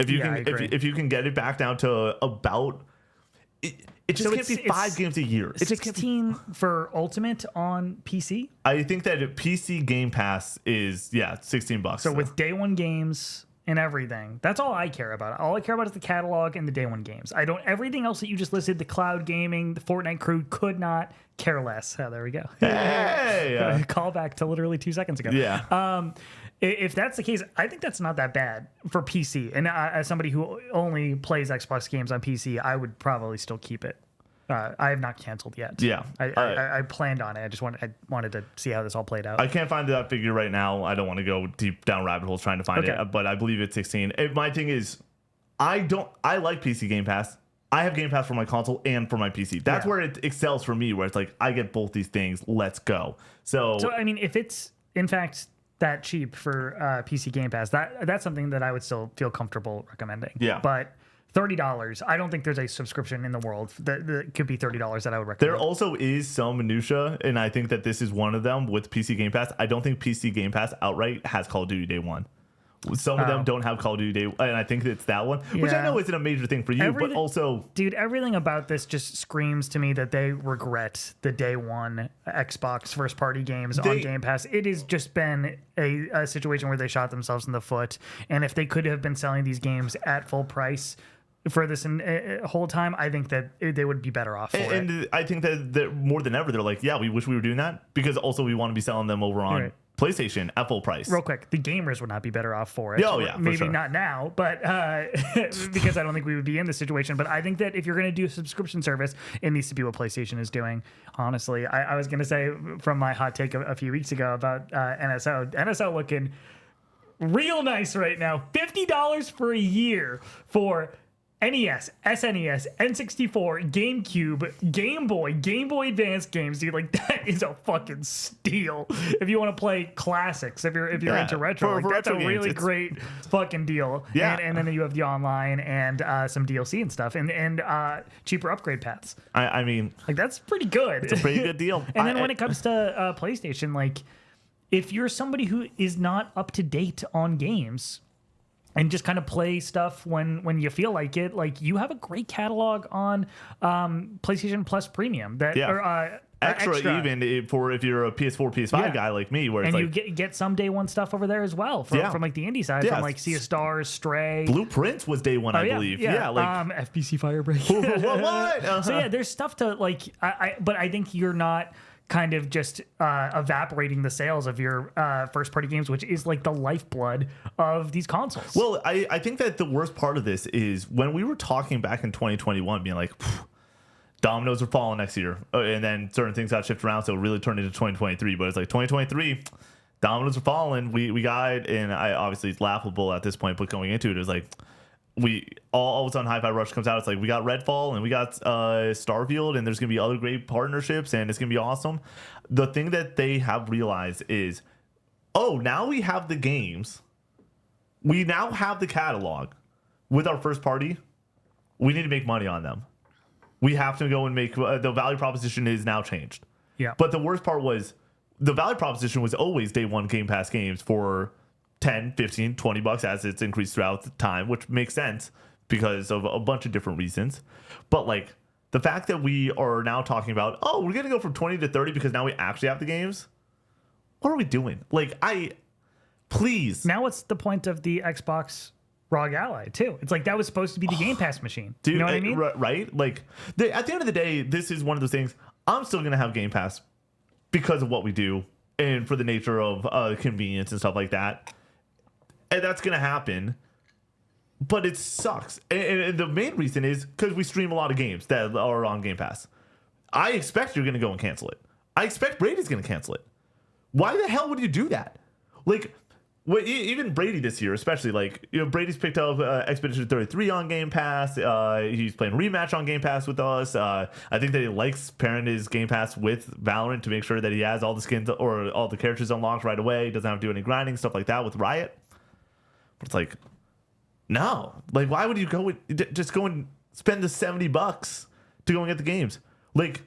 If you can, if you can get it back down to about, it just can't be 5 games a year. It 16 for Ultimate on PC. I think that PC Game Pass is $16. So with day one games and everything, that's all I care about. All I care about is the catalog and the day one games. I don't. Everything else that you just listed, the cloud gaming, the Fortnite crew, could not care less. Oh, there we go. Hey, call back to literally 2 seconds ago. Yeah. If that's the case, I think that's not that bad for PC. And as somebody who only plays Xbox games on PC, I would probably still keep it. I have not canceled yet. Yeah. I planned on it. I wanted to see how this all played out. I can't find that figure right now. I don't want to go deep down rabbit holes trying to find it, but I believe it's 16. My thing is, I like PC Game Pass. I have Game Pass for my console and for my PC. That's where it excels for me, where it's like, I get both these things. Let's go. So I mean, if it's, in fact, that cheap for PC Game Pass, that's something that I would still feel comfortable recommending. Yeah. But $30, I don't think there's a subscription in the world that could be $30 that I would recommend. There also is some minutia, and I think that this is one of them with PC Game Pass. I don't think PC Game Pass outright has Call of Duty Day One. Some of them don't have Call of Duty Day, and I think it's that one, which I know isn't a major thing for you, but also... Dude, everything about this just screams to me that they regret the Day One Xbox first-party games on Game Pass. It has just been a situation where they shot themselves in the foot, and if they could have been selling these games at full price for this whole time, I think that they would be better off for it. And I think that more than ever, they're like, yeah, we wish we were doing that, because also we want to be selling them over on... PlayStation at full price. Real quick, the gamers would not be better off for it. Oh yeah, maybe for sure. not now, but because I don't think we would be in this situation. But I think that if you're going to do a subscription service, it needs to be what PlayStation is doing. Honestly, I was going to say from my hot take a few weeks ago about NSO looking real nice right now. $50 for a year for NES, SNES, N64, GameCube, Game Boy Advance games, dude. Like, that is a fucking steal. If you want to play classics, if you're into retro, like, that's a really great fucking deal. Yeah, and then you have the online and some DLC and stuff, and cheaper upgrade paths. I mean, like, that's pretty good. It's a pretty good deal. And then when it comes to PlayStation, like, if you're somebody who is not up to date on games and just kind of play stuff when you feel like it, like, you have a great catalog on PlayStation Plus Premium that or extra even for if you're a PS4, PS5 guy like me, where it's and like, you get some day one stuff over there as well from like the indie side, from like Sea of Stars, Stray, Blueprints was day one, I believe. Yeah, like FBC Firebreak. What? Uh-huh. So there's stuff to like. But I think you're not kind of just evaporating the sales of your first party games, which is like the lifeblood of these consoles. Well, I think that the worst part of this is when we were talking back in 2021, being like, dominoes are falling next year, and then certain things got shifted around, so it really turned into 2023. But it's like 2023, dominoes are falling. We got, and I obviously it's laughable at this point, but going into it, it was like, we all of a sudden Hi-Fi Rush comes out. It's like, we got Redfall and we got Starfield, and there's gonna be other great partnerships, and it's gonna be awesome. The thing that they have realized is, now we have the games, we now have the catalog with our first party. We need to make money on them. We have to go and make the value proposition is now changed. Yeah. But the worst part was the value proposition was always day one Game Pass games for 10, 15, $20 as it's increased throughout the time, which makes sense because of a bunch of different reasons. But like the fact that we are now talking about, oh, we're going to go from 20 to 30 because now we actually have the games. What are we doing? Like, please. Now what's the point of the Xbox ROG Ally too? It's like that was supposed to be the Game Pass machine. Dude, you know what I mean? Right? Like, at the end of the day, this is one of those things. I'm still going to have Game Pass because of what we do and for the nature of convenience and stuff like that. And that's going to happen. But it sucks. And the main reason is because we stream a lot of games that are on Game Pass. I expect you're going to go and cancel it. I expect Brady's going to cancel it. Why the hell would you do that? Like, even Brady this year, especially, like, you know, Brady's picked up Expedition 33 on Game Pass. He's playing Rematch on Game Pass with us. I think that he likes pairing his Game Pass with Valorant to make sure that he has all the skins or all the characters unlocked right away. He doesn't have to do any grinding, stuff like that with Riot. But it's like, no. Like, why would you just go and spend the $70 to go and get the games? Like,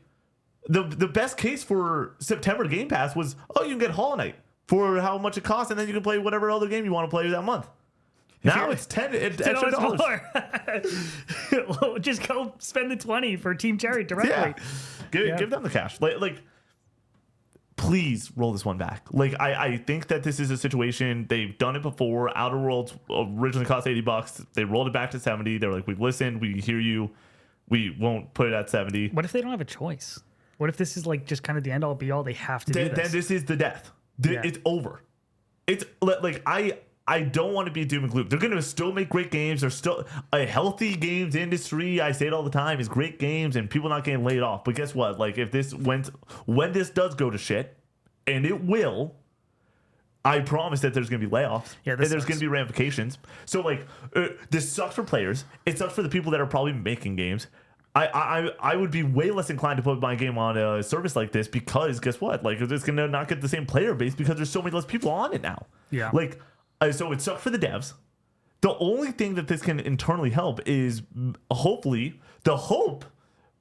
the best case for September Game Pass was, oh, you can get Hollow Knight for how much it costs, and then you can play whatever other game you want to play that month. Now it's $10 extra. Well, just go spend the $20 for Team Cherry directly. Yeah. Give them the cash. Like, please roll this one back. Like, I think that this is a situation. They've done it before. Outer Worlds originally cost $80. They rolled it back to 70. They were like, we've listened. We hear you. We won't put it at 70. What if they don't have a choice? What if this is like just kind of the end all be all? They have to do this. Then this is the death. It's over. It's like I don't want to be doom and gloom. They're going to still make great games. There's still a healthy games industry. I say it all the time, is great games and people not getting laid off. But guess what? Like, if this when this does go to shit, and it will, I promise that there's going to be layoffs. Yeah, and there's going to be ramifications. So like, this sucks for players. It sucks for the people that are probably making games. I would be way less inclined to put my game on a service like this because guess what? Like, it's going to not get the same player base because there's so many less people on it now. Yeah. Like, so it sucks for the devs. The only thing that this can internally help is hopefully the hope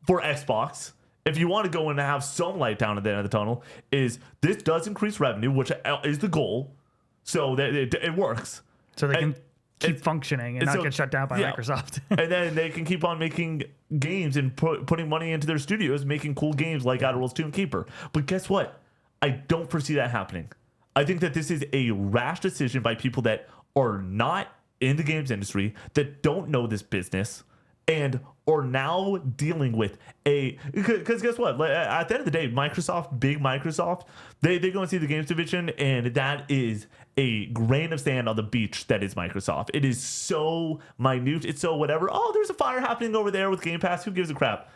for Xbox, if you want to go and have some light down at the end of the tunnel, is this does increase revenue, which is the goal. So that it works. So they can keep functioning and not get shut down by Microsoft. And then they can keep on making games and putting money into their studios, making cool games like Outer Worlds 2 and Keeper. But guess what? I don't foresee that happening. I think that this is a rash decision by people that are not in the games industry, that don't know this business, and are now dealing with because guess what? At the end of the day, big Microsoft, they go and see the games division, and that is a grain of sand on the beach that is Microsoft. It is so minute. It's so whatever. Oh, there's a fire happening over there with Game Pass. Who gives a crap?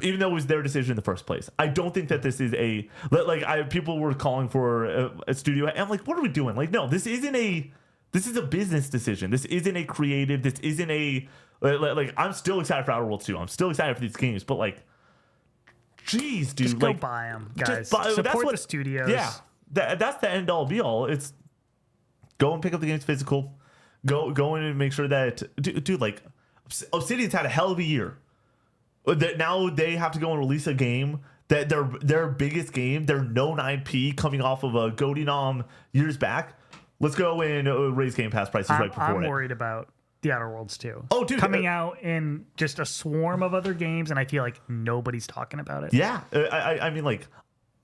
Even though it was their decision in the first place. I don't think that this is people were calling for a studio. I'm like, what are we doing? Like, no, this is a business decision. This isn't a creative. This isn't I'm still excited for Outer Worlds 2. I'm still excited for these games, but like, geez, dude. Just go buy them, guys. Support the studios. Yeah. That's the end all be all. It's go and pick up the games physical. Go in and make sure that, dude, like, Obsidian's had a hell of a year. That now they have to go and release a game that their biggest game, their known IP, coming off of a GOTY nom years back. Let's go and raise Game Pass prices right before it. I'm worried about the Outer Worlds 2. Oh, dude, coming out in just a swarm of other games, and I feel like nobody's talking about it. Yeah, I mean, like,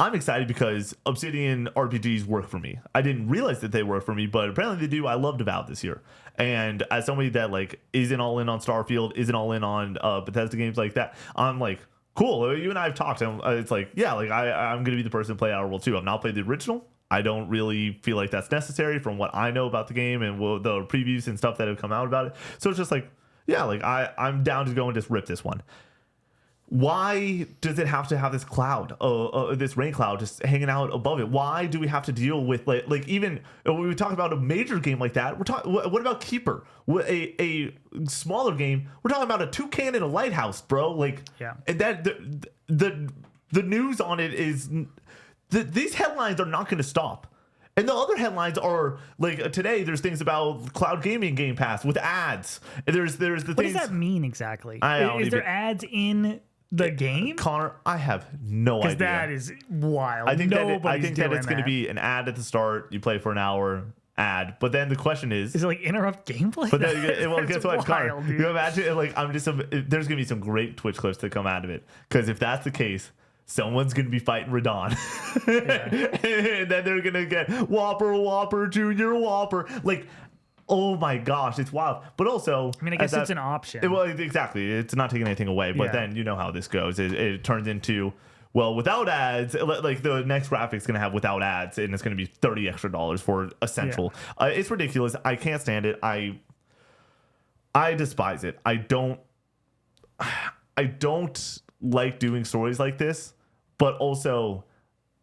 I'm excited because Obsidian RPGs work for me. I didn't realize that they work for me, but apparently they do. I loved Avowed this year. And as somebody that, like, isn't all in on Starfield, isn't all in on Bethesda games like that, I'm like, cool. You and I have talked. And it's like, yeah, like, I'm going to be the person to play Outer Worlds 2. I've not played the original. I don't really feel like that's necessary from what I know about the game and the previews and stuff that have come out about it. So it's just like, yeah, like, I'm down to go and just rip this one. Why does it have to have this cloud, this rain cloud just hanging out above it? Why do we have to deal with like even when we talk about a major game like that? We're talking. What about Keeper? A smaller game. We're talking about a toucan and a lighthouse, bro. Like, yeah. And that the news on it is these headlines are not going to stop. And the other headlines are like today. There's things about cloud gaming Game Pass with ads. And there's the things. What does that mean exactly? Is there ads in the game? Connor, I have no idea. Because that is wild. I think that it's going to be an ad at the start. You play for an hour, ad. But then the question is it like interrupt gameplay? But then, well, guess what, Connor? wild, dude. You imagine, like, there's gonna be some great Twitch clips that come out of it. Because if that's the case, someone's gonna be fighting Radon, and then they're gonna get Whopper, Junior Whopper. Like, oh my gosh, it's wild. But also, I mean, I guess it's an option. Well, exactly. It's not taking anything away. But then you know how this goes. It turns into, well, without ads, like the next graphic's going to have without ads, and it's going to be $30 extra for Essential. Yeah. It's ridiculous. I can't stand it. I despise it. I don't like doing stories like this, but also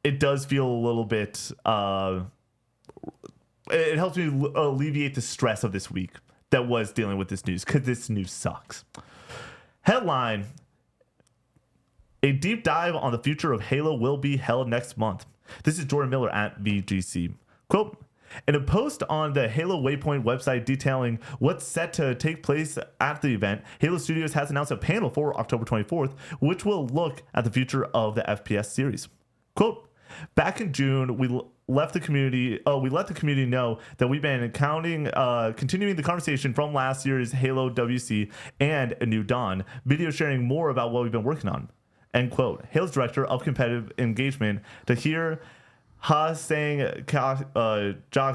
it does feel a little bit... it helps me alleviate the stress of this week that was dealing with this news, because this news sucks. Headline: a deep dive on the future of Halo will be held next month. This is Jordan Miller at VGC. Quote, in a post on the Halo Waypoint website detailing what's set to take place at the event, Halo Studios has announced a panel for October 24th, which will look at the future of the FPS series. Quote, back in June, we let the community know that we've been continuing the conversation from last year's Halo WC and A New Dawn, video sharing more about what we've been working on. End quote. Halo's director of competitive engagement, Tahir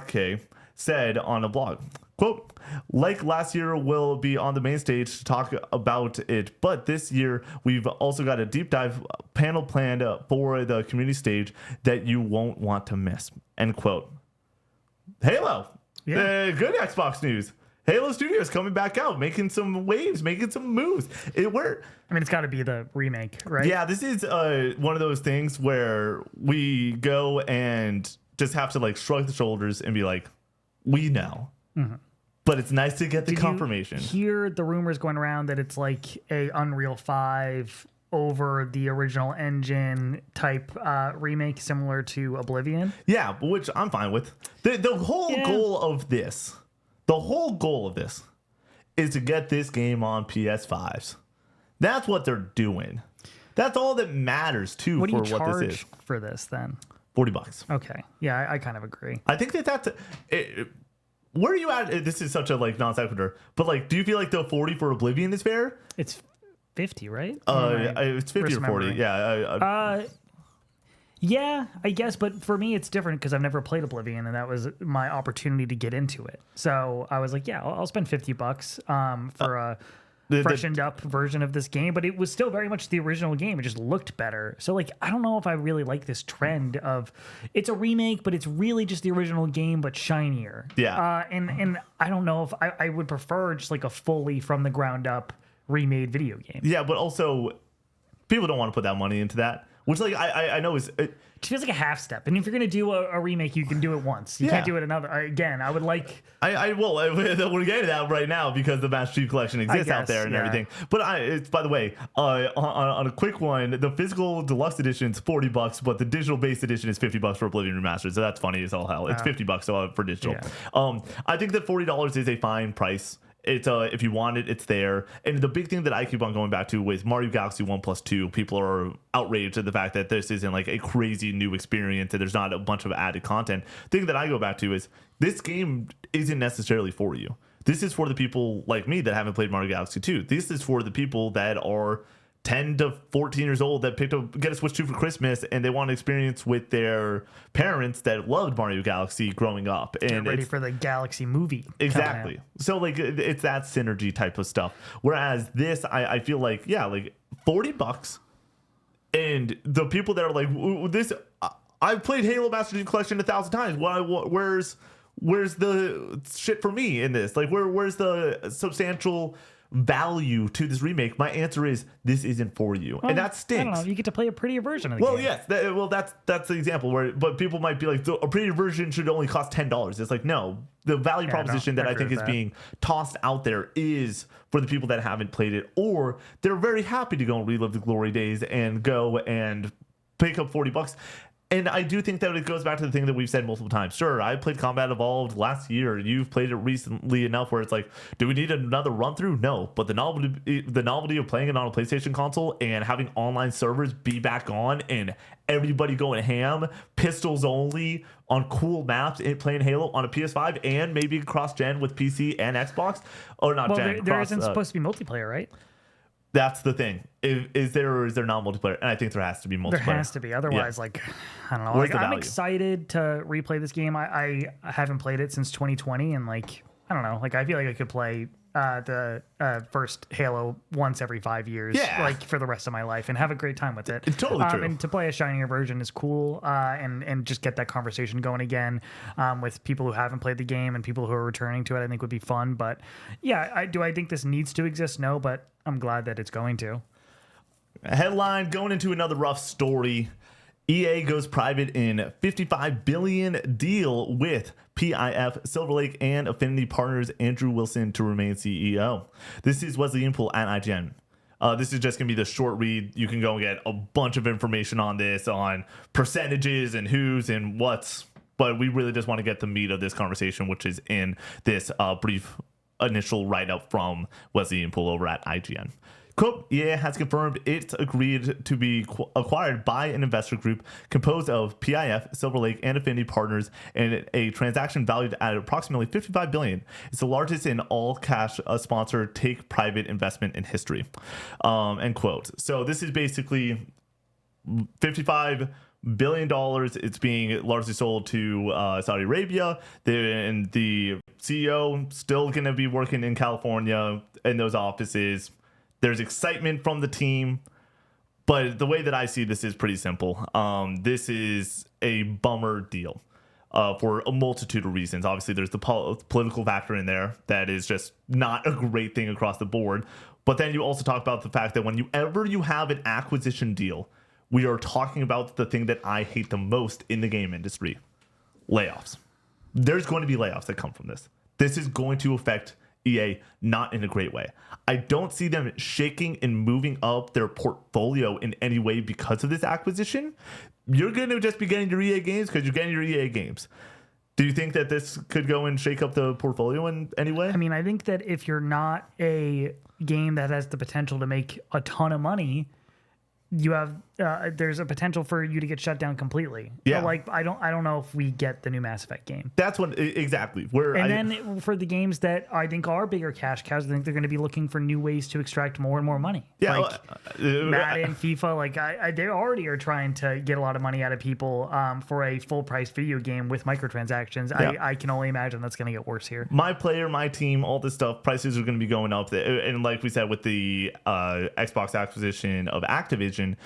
Jake, said on a blog, quote, like last year, we'll be on the main stage to talk about it, but this year we've also got a deep dive panel planned for the community stage that you won't want to miss. End quote. Halo. Yeah. Good Xbox news. Halo Studios coming back out, making some waves, making some moves. It's got to be the remake, right? Yeah, this is one of those things where we go and just have to like shrug the shoulders and be like, we know. Mm-hmm. But it's nice to get the confirmation. You hear the rumors going around that it's like a Unreal 5 over the original engine type remake, similar to Oblivion? Yeah, which I'm fine with. The whole goal of this is to get this game on PS5s. That's what they're doing. That's all that matters too. What do you for what charge this is for this then? $40. Okay, yeah, I kind of agree. I think that's where are you at? This is such a like non sequitur, but like, do you feel like the 40 for Oblivion is fair? It's 50, right? It's 50 or 40. Yeah. Yeah, I guess, but for me it's different because I've never played Oblivion, and that was my opportunity to get into it. So I was like, yeah, I'll spend $50 for a freshened up version of this game, but it was still very much the original game. It just looked better. So like, I don't know if I really like this trend of it's a remake, but it's really just the original game, but shinier. Yeah. And I don't know if I would prefer just like a fully from the ground up remade video game. Yeah, but also people don't want to put that money into that, which like I know is... It feels like a half step. And if you're going to do a remake, you can do it once. You can't do it another. Again, I would like... we're getting to that right now because the Master Chief Collection exists out there and everything. But it's, by the way, on a quick one, the physical deluxe edition is $40, but the digital based edition is $50 for Oblivion Remastered. So that's funny as all hell. It's $50 for digital. Yeah. I think that $40 is a fine price. It's if you want it, it's there. And the big thing that I keep on going back to with Mario Galaxy 1+2, people are outraged at the fact that this isn't like a crazy new experience and there's not a bunch of added content. The thing that I go back to is this game isn't necessarily for you. This is for the people like me that haven't played Mario Galaxy 2. This is for the people that are 10 to 14 years old that get a Switch 2 for Christmas and they want to experience with their parents that loved Mario Galaxy growing up. And ready for the Galaxy movie. Exactly. So like it's that synergy type of stuff. Whereas this, I feel like, yeah, like $40 and the people that are like, this, I've played Halo Master Chief Collection 1,000 times. Where's the shit for me in this? Like where's the substantial value to this remake? My answer is this isn't for you, and that stinks. I don't know. You get to play a prettier version of the game. Yes. That's the example but people might be like, a prettier version should only cost $10. It's like, no, the value proposition that I think is being tossed out there is for the people that haven't played it, or they're very happy to go and relive the glory days and go and pick up $40. And I do think that it goes back to the thing that we've said multiple times. Sure, I played Combat Evolved last year. You've played it recently enough where it's like, do we need another run through? No. But the novelty of playing it on a PlayStation console and having online servers be back on and everybody going ham, pistols only on cool maps, and playing Halo on a PS5 and maybe cross-gen with PC and Xbox. Or not gen. There isn't supposed to be multiplayer, right? That's the thing. Is there or is there not multiplayer? And I think there has to be multiplayer. There has to be. Otherwise, I don't know. I'm excited to replay this game. I haven't played it since 2020, and I don't know. I feel like I could play the first Halo once every 5 years, for the rest of my life, and have a great time with it. It's totally true. And to play a shinier version is cool, and just get that conversation going again with people who haven't played the game and people who are returning to it. I think would be fun. But yeah, I think this needs to exist? No, but I'm glad that it's going to. Headline, going into another rough story. EA goes private in $55 billion deal with PIF, Silver Lake, and Affinity Partners Andrew Wilson to remain CEO. This is Wesley Impel at IGN. This is just going to be the short read. You can go and get a bunch of information on this, on percentages and who's and what's. But we really just want to get the meat of this conversation, which is in this brief initial write-up from Wesley Impel over at IGN. Quote, EA has confirmed it's agreed to be acquired by an investor group composed of PIF, Silver Lake, and Affinity Partners in a transaction valued at approximately $55 billion. It's the largest in all-cash sponsored take-private investment in history. End quote. So this is basically $55 billion. It's being largely sold to Saudi Arabia. And the CEO still going to be working in California in those offices. There's excitement from the team, but the way that I see this is pretty simple. This is a bummer deal for a multitude of reasons. Obviously, there's the political factor in there that is just not a great thing across the board. But then you also talk about the fact that whenever you have an acquisition deal, we are talking about the thing that I hate the most in the game industry, layoffs. There's going to be layoffs that come from this. This is going to affect EA not in a great way. I don't see them shaking and moving up their portfolio in any way because of this acquisition. You're going to just be getting your EA games because you're getting your EA games. Do you think that this could go and shake up the portfolio in any way? I mean, I think that if you're not a game that has the potential to make a ton of money, you have there's a potential for you to get shut down completely. Yeah, but I don't know if we get the new Mass Effect game. That's what exactly. Then for the games that I think are bigger cash cows, I think they're going to be looking for new ways to extract more and more money. Yeah, Madden, FIFA, they already are trying to get a lot of money out of people for a full price video game with microtransactions. Yeah. I can only imagine that's going to get worse here. My player, my team, all this stuff, prices are going to be going up. And like we said with the Xbox acquisition of Activision,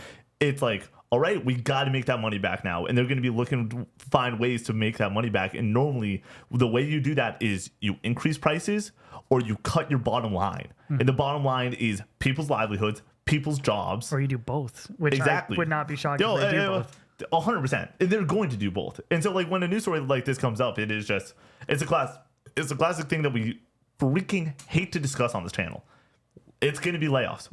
it's like, all right, we got to make that money back now. And they're going to be looking to find ways to make that money back. And normally the way you do that is you increase prices or you cut your bottom line. Mm-hmm. And the bottom line is people's livelihoods, people's jobs. Or you do both, which exactly. I would not be shocked if they do both. 100%. They're going to do both. And so when a news story like this comes up, it's a classic thing that we freaking hate to discuss on this channel. It's going to be layoffs.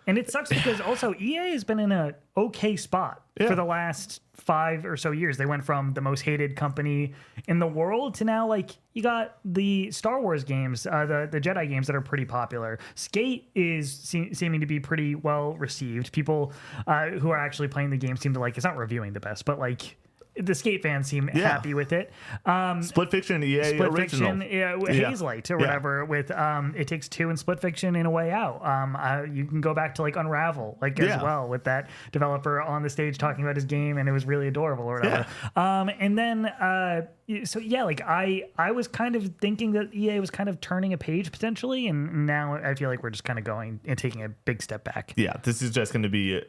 And it sucks because also EA has been in a okay spot for the last 5 or so years. They went from the most hated company in the world to now, you got the Star Wars games, the Jedi games that are pretty popular. Skate is seeming to be pretty well received. People who are actually playing the game seem to it's not reviewing the best, but the Skate fans seem happy with it. Split Fiction, EA Split original. Fiction, Hazelight or whatever with It Takes Two and Split Fiction in A Way Out. You can go back to Unravel as well with that developer on the stage talking about his game and it was really adorable or whatever. And then I was kind of thinking that EA was kind of turning a page potentially, and now I feel like we're just kind of going and taking a big step back. Yeah, this is just going to be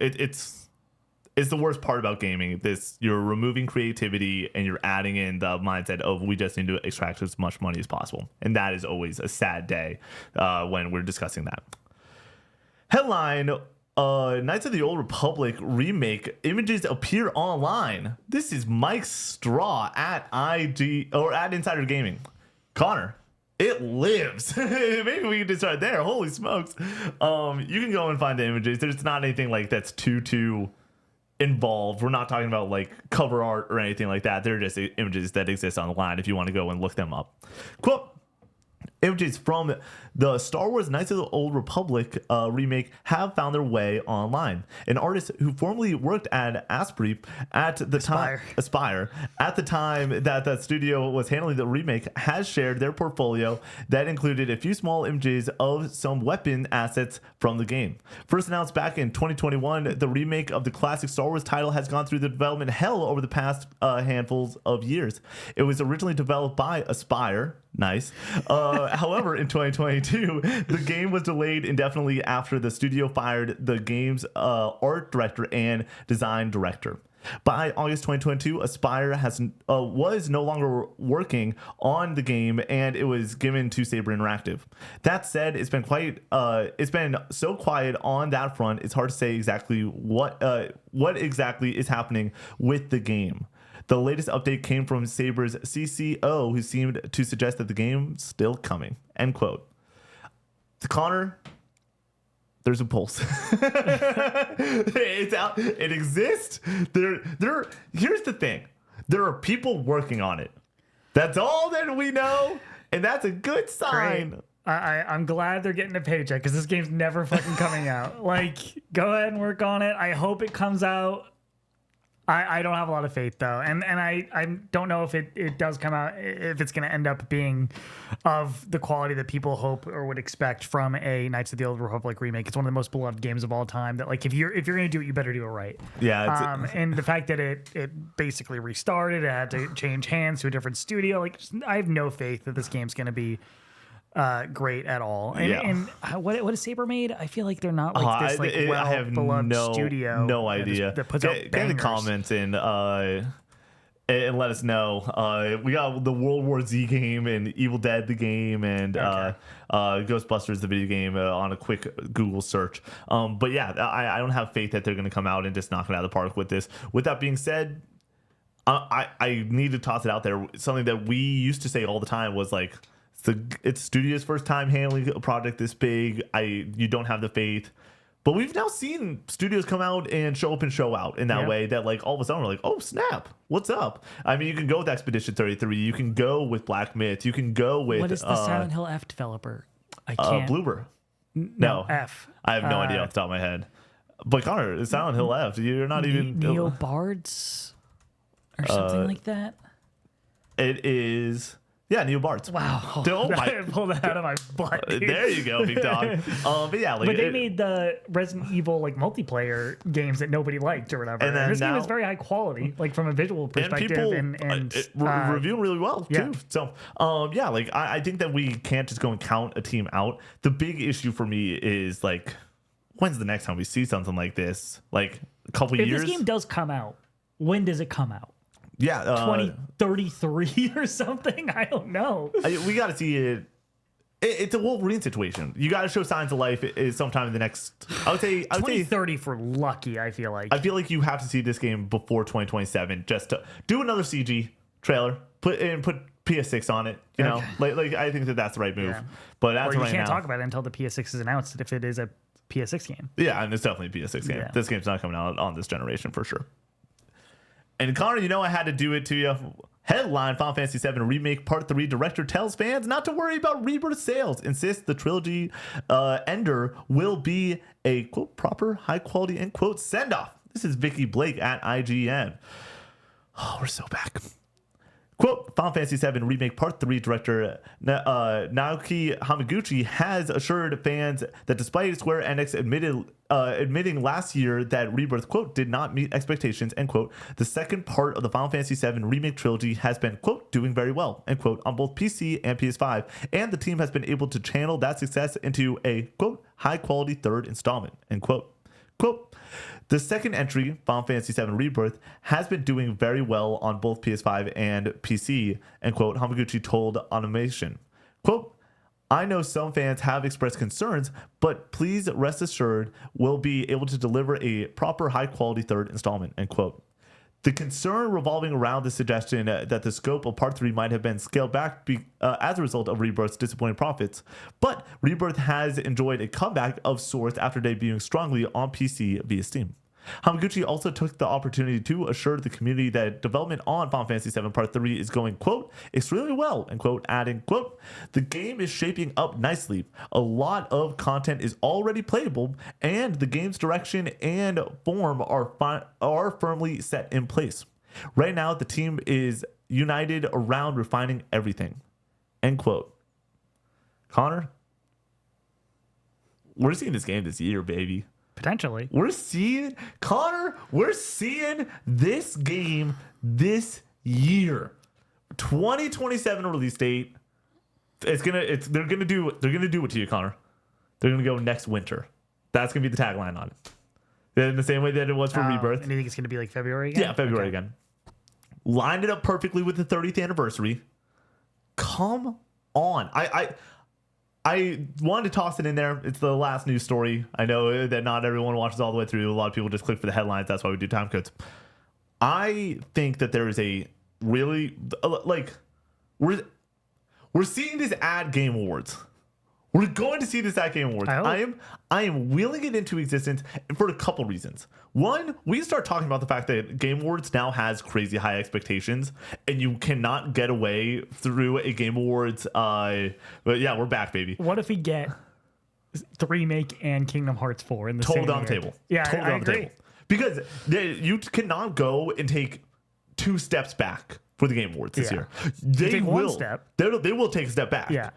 It's the worst part about gaming. You're removing creativity and you're adding in the mindset of we just need to extract as much money as possible. And that is always a sad day when we're discussing that. Headline, Knights of the Old Republic remake images appear online. This is Mike Straw at Insider Gaming. Connor, it lives. Maybe we can just start there. Holy smokes. You can go and find the images. There's not anything that's too involved. We're not talking about like cover art or anything like that. They're just images that exist online if you want to go and look them up. Quote, images from the Star Wars Knights of the Old Republic remake have found their way online. An artist who formerly worked at Aspire at the time that the studio was handling the remake has shared their portfolio that included a few small images of some weapon assets from the game. First announced back in 2021, the remake of the classic Star Wars title has gone through the development hell over the past handfuls of years. It was originally developed by Aspire. Nice. However, in 2022, the game was delayed indefinitely after the studio fired the game's art director and design director. By August 2022, Aspire was no longer working on the game, and it was given to Saber Interactive. That said, it's been so quiet on that front. It's hard to say exactly what exactly is happening with the game. The latest update came from Saber's CCO, who seemed to suggest that the game's still coming. End quote. Connor, there's a pulse. It's out. It exists. Here's the thing. There are people working on it. That's all that we know, and that's a good sign. Great. I'm glad they're getting a paycheck because this game's never fucking coming out. Like, go ahead and work on it. I hope it comes out. I don't have a lot of faith though, and I don't know if it does come out, if it's going to end up being of the quality that people hope or would expect from a Knights of the Old Republic remake. It's one of the most beloved games of all time. That like if you're going to do it, you better do it right. Yeah. And the fact that it basically restarted, it had to change hands to a different studio. Like I have no faith that this game's going to be great at all. And what has Saber made? I feel like they're not like this like beloved studio. No idea. That puts out get in the comments and let us know. We got the World War Z game and Evil Dead the game and Ghostbusters the video game on a quick Google search. But yeah, I don't have faith that they're going to come out and just knock it out of the park with this. With that being said, I need to toss it out there. Something that we used to say all the time was like, it's studio's first time handling a project this big. You don't have the faith, but we've now seen studios come out and show up and show out in that way that like all of a sudden we're like, oh snap, what's up? I mean, you can go with Expedition 33, you can go with Black Myth, you can go with what is the Silent Hill F developer? I can't. Bloober. No, F. I have no idea off the top of my head. But Connor, it's Silent Hill F. You're not even Neobards or something like that. It is. Yeah, Neo Bards. Wow. Oh my. I pulled that out of my butt. Dude. There you go, big dog. But yeah, like, but they made the Resident Evil like multiplayer games that nobody liked or whatever. And this game is very high quality, like from a visual perspective, and reviewing really well too. So yeah, like I think that we can't just go and count a team out. The big issue for me is like, when's the next time we see something like this? Like a couple years. If this game does come out, when does it come out? Yeah, 2033 or something. I don't know. We got to see it. It's a Wolverine situation. You got to show signs of life is sometime in the next. I would say 2030 for lucky. I feel like you have to see this game before 2027 just to do another CG trailer. Put PS6 on it. You know, like I think that's the right move. Yeah. But as you can't talk about it until the PS6 is announced if it is a PS6 game. Yeah, and it's definitely a PS6 game. Yeah. This game's not coming out on this generation for sure. And Connor, you know I had to do it to you. Headline: Final Fantasy VII Remake Part 3 director tells fans not to worry about Rebirth sales. Insists the trilogy ender will be a, quote, proper, high quality, end quote, send off. This is Vicky Blake at IGN. Oh, we're so back. Quote, Final Fantasy VII Remake Part 3 director Naoki Hamaguchi has assured fans that despite Square Enix admitting last year that Rebirth, quote, did not meet expectations, end quote, the second part of the Final Fantasy VII Remake trilogy has been, quote, doing very well, end quote, on both PC and PS5, and the team has been able to channel that success into a, quote, high-quality third installment, end quote. Quote, the second entry, Final Fantasy VII Rebirth, has been doing very well on both PS5 and PC, end quote, Hamaguchi told Animation. Quote, I know some fans have expressed concerns, but please rest assured we'll be able to deliver a proper high-quality third installment, end quote. The concern revolving around the suggestion that the scope of Part 3 might have been scaled back as a result of Rebirth's disappointing profits. But Rebirth has enjoyed a comeback of sorts after debuting strongly on PC via Steam. Hamaguchi also took the opportunity to assure the community that development on Final Fantasy VII Part 3 is going, quote, extremely well, and quote, adding, quote, the game is shaping up nicely. A lot of content is already playable, and the game's direction and form are firmly set in place. Right now, the team is united around refining everything, end quote. Connor, we're seeing this game this year, baby. Potentially. We're seeing this game this year. 2027 release date. They're gonna do it to you, Connor. They're gonna go next winter. That's gonna be the tagline on it. In the same way that it was for Rebirth. And you think it's gonna be like February again? Yeah, February again. Lined it up perfectly with the 30th anniversary. Come on. I wanted to toss it in there. It's the last news story. I know that not everyone watches all the way through. A lot of people just click for the headlines. That's why we do time codes. I think that there is a really, like, we're seeing this at Game Awards. We're going to see this at Game Awards. I am wheeling it into existence for a couple reasons. One, we start talking about the fact that Game Awards now has crazy high expectations, and you cannot get away through a Game Awards. But yeah, we're back, baby. What if we get the remake and Kingdom Hearts 4 in the same Totally on year? the table. Yeah, totally I on the agree. table. Because you cannot go and take 2 steps back for the Game Awards this year. They take will. one step. They will take a step back. Yeah.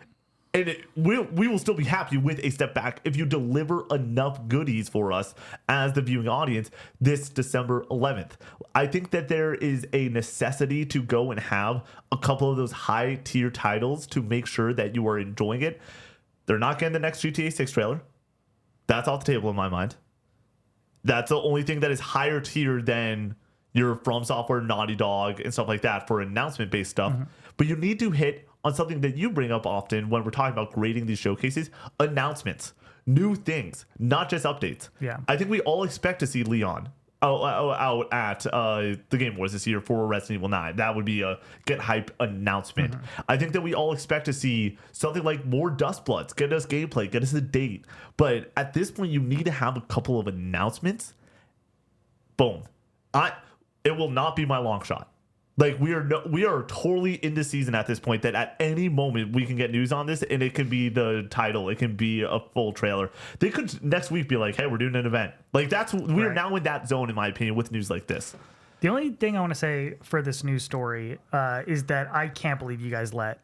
And we will still be happy with a step back if you deliver enough goodies for us as the viewing audience this December 11th. I think that there is a necessity to go and have a couple of those high tier titles to make sure that you are enjoying it. They're not getting the next GTA 6 trailer. That's off the table in my mind. That's the only thing that is higher tier than your From Software, Naughty Dog, and stuff like that for announcement-based stuff. Mm-hmm. But you need to hit on something that you bring up often when we're talking about grading these showcases: announcements, new things, not just updates. Yeah. I think we all expect to see Leon out at the Game Awards this year for Resident Evil 9. That would be a get hype announcement. Mm-hmm. I think that we all expect to see something like more Dustbloods, get us gameplay, get us a date. But at this point, you need to have a couple of announcements. Boom. It will not be my long shot. Like, we are totally in the season at this point that at any moment we can get news on this, and it can be the title, it can be a full trailer. They could next week be like, hey, we're doing an event. Like, we are now in that zone, in my opinion, with news like this. The only thing I want to say for this news story is that I can't believe you guys let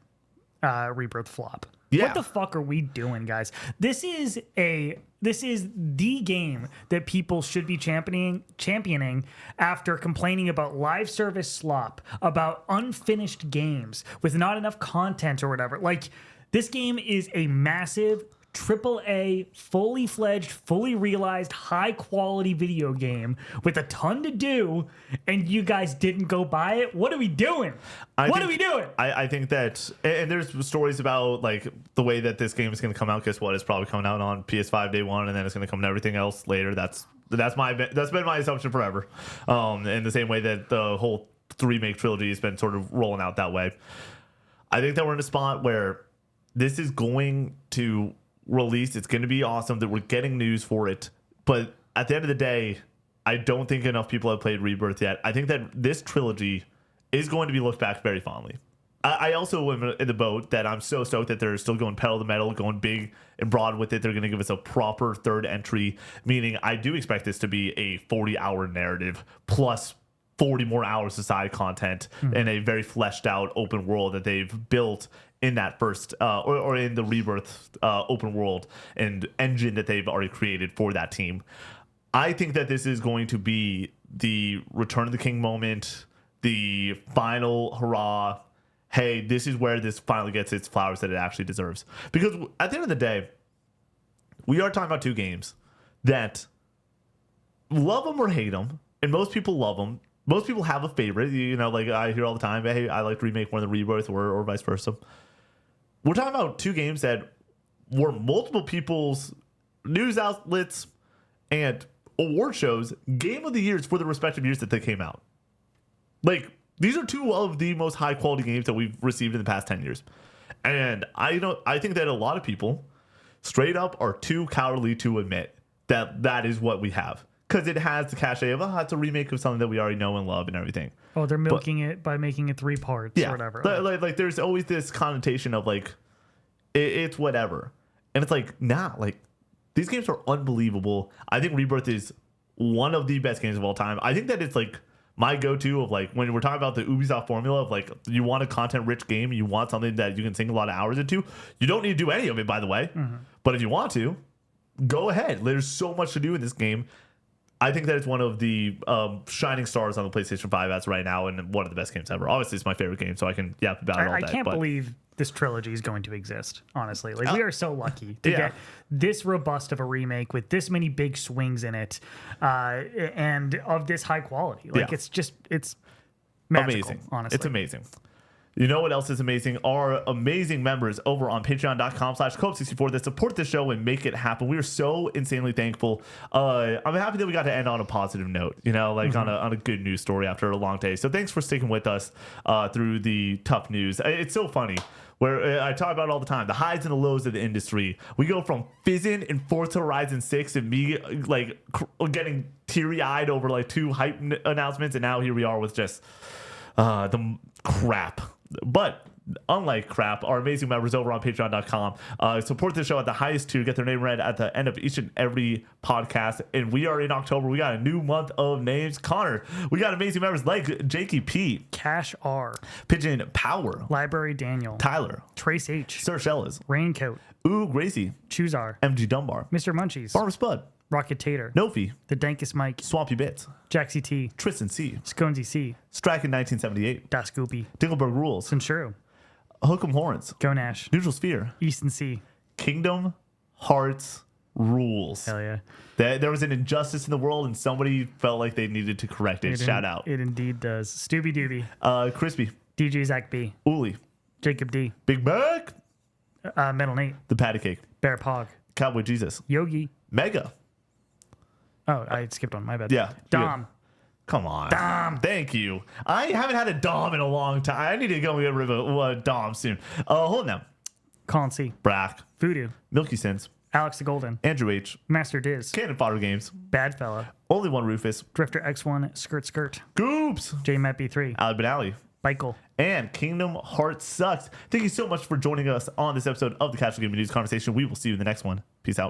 Rebirth flop. Yeah. What the fuck are we doing, guys? This is the game that people should be championing after complaining about live service slop, about unfinished games with not enough content or whatever. Like, this game is a massive AAA, fully fledged, fully realized, high quality video game with a ton to do, and you guys didn't go buy it. What are we doing? What are we doing? I think that, and there's stories about like the way that this game is going to come out. Guess what? It's probably coming out on PS5 day one, and then it's going to come to everything else later. That's been my assumption forever. In the same way that the whole remake trilogy has been sort of rolling out that way. I think that we're in a spot where this is going to release. It's going to be awesome that we're getting news for it, but at the end of the day, I don't think enough people have played Rebirth yet. I think that this trilogy is going to be looked back very fondly. I also am in the boat that I'm so stoked that they're still going pedal to the metal, going big and broad with it. They're going to give us a proper third entry, meaning I do expect this to be a 40-hour narrative plus 40 more hours of side content and a very fleshed out open world that they've built in that first or in the Rebirth open world and engine that they've already created for that team. I think that this is going to be the Return of the King moment, the final hurrah. Hey, this is where this finally gets its flowers that it actually deserves. Because at the end of the day, we are talking about two games that love them or hate them, and most people love them. Most people have a favorite. You know, like I hear all the time, hey, I like Remake more than Rebirth or vice versa. We're talking about two games that were multiple people's news outlets and award shows game of the years for the respective years that they came out. Like, these are two of the most high quality games that we've received in the past 10 years. And I think that a lot of people straight up are too cowardly to admit that that is what we have. because it has the cachet of, it's a remake of something that we already know and love and everything. Oh, they're milking it by making it 3 parts or whatever. Like there's always this connotation of like, it's whatever. And it's like, nah, like these games are unbelievable. I think Rebirth is one of the best games of all time. I think that it's like my go-to of like when we're talking about the Ubisoft formula of like you want a content-rich game, you want something that you can sink a lot of hours into. You don't need to do any of it, by the way. But if you want to, go ahead. There's so much to do in this game. I think that it's one of the shining stars on the PlayStation 5 as right now, and one of the best games ever. Obviously, it's my favorite game, so I can yap about it all day. I can't believe this trilogy is going to exist, honestly. Like, we are so lucky to get this robust of a remake with this many big swings in it, and of this high quality. Like, it's magical, amazing. Honestly. It's amazing. You know what else is amazing? Our amazing members over on patreon.com/Cope64 that support the show and make it happen. We are so insanely thankful. I'm happy that we got to end on a positive note, you know, like on a good news story after a long day. So thanks for sticking with us through the tough news. It's so funny. Where I talk about it all the time, the highs and the lows of the industry. We go from Physint and Forza Horizon 6 and me like getting teary-eyed over like 2 hype announcements, and now here we are with just the crap. But unlike crap, our amazing members over on patreon.com support the show at the highest tier, get their name read at the end of each and every podcast. And we are in October. We got a new month of names. Connor, we got amazing members like Jakey P, Cash R, Pigeon Power, Library Daniel, Tyler, Trace H, Sir Shellas, Raincoat, Ooh Gracie, Chuzar, MG Dunbar, Mr. Munchies, Farmer Spud, Rocket Tater, Nofi, The Dankest Mike, Swampy Bits, Jaxie T, Tristan C, Sconesy C, Strack in 1978, Das Goopy, Dingleberg Rules, Cinchuru, Hook'em Horns, Go Nash, Neutral Sphere, Easton C. Kingdom Hearts Rules. Hell yeah. There was an injustice in the world and somebody felt like they needed to correct it. Shout out. It indeed does. Stooby Dooby, Crispy, DJ Zach B, Uli, Jacob D, Big Mac, Metal Nate, The Patty Cake, Bear Pog, Cowboy Jesus, Yogi. Mega. Oh, I skipped one. My bad. Yeah. Dom. Come on. Dom. Thank you. I haven't had a Dom in a long time. I need to go get rid of a Dom soon. Hold on now. Colin C. Brack, Voodoo. Milky Sins, Alex the Golden. Andrew H, Master Diz. Cannon Fodder Games, Bad Fella. Only One Rufus, Drifter X1. Skirt Skirt. Goops, J Matt B3. Ali Benali, Michael. and Kingdom Hearts Sucks. Thank you so much for joining us on this episode of the Casual Gaming News Conversation. We will see you in the next one. Peace out.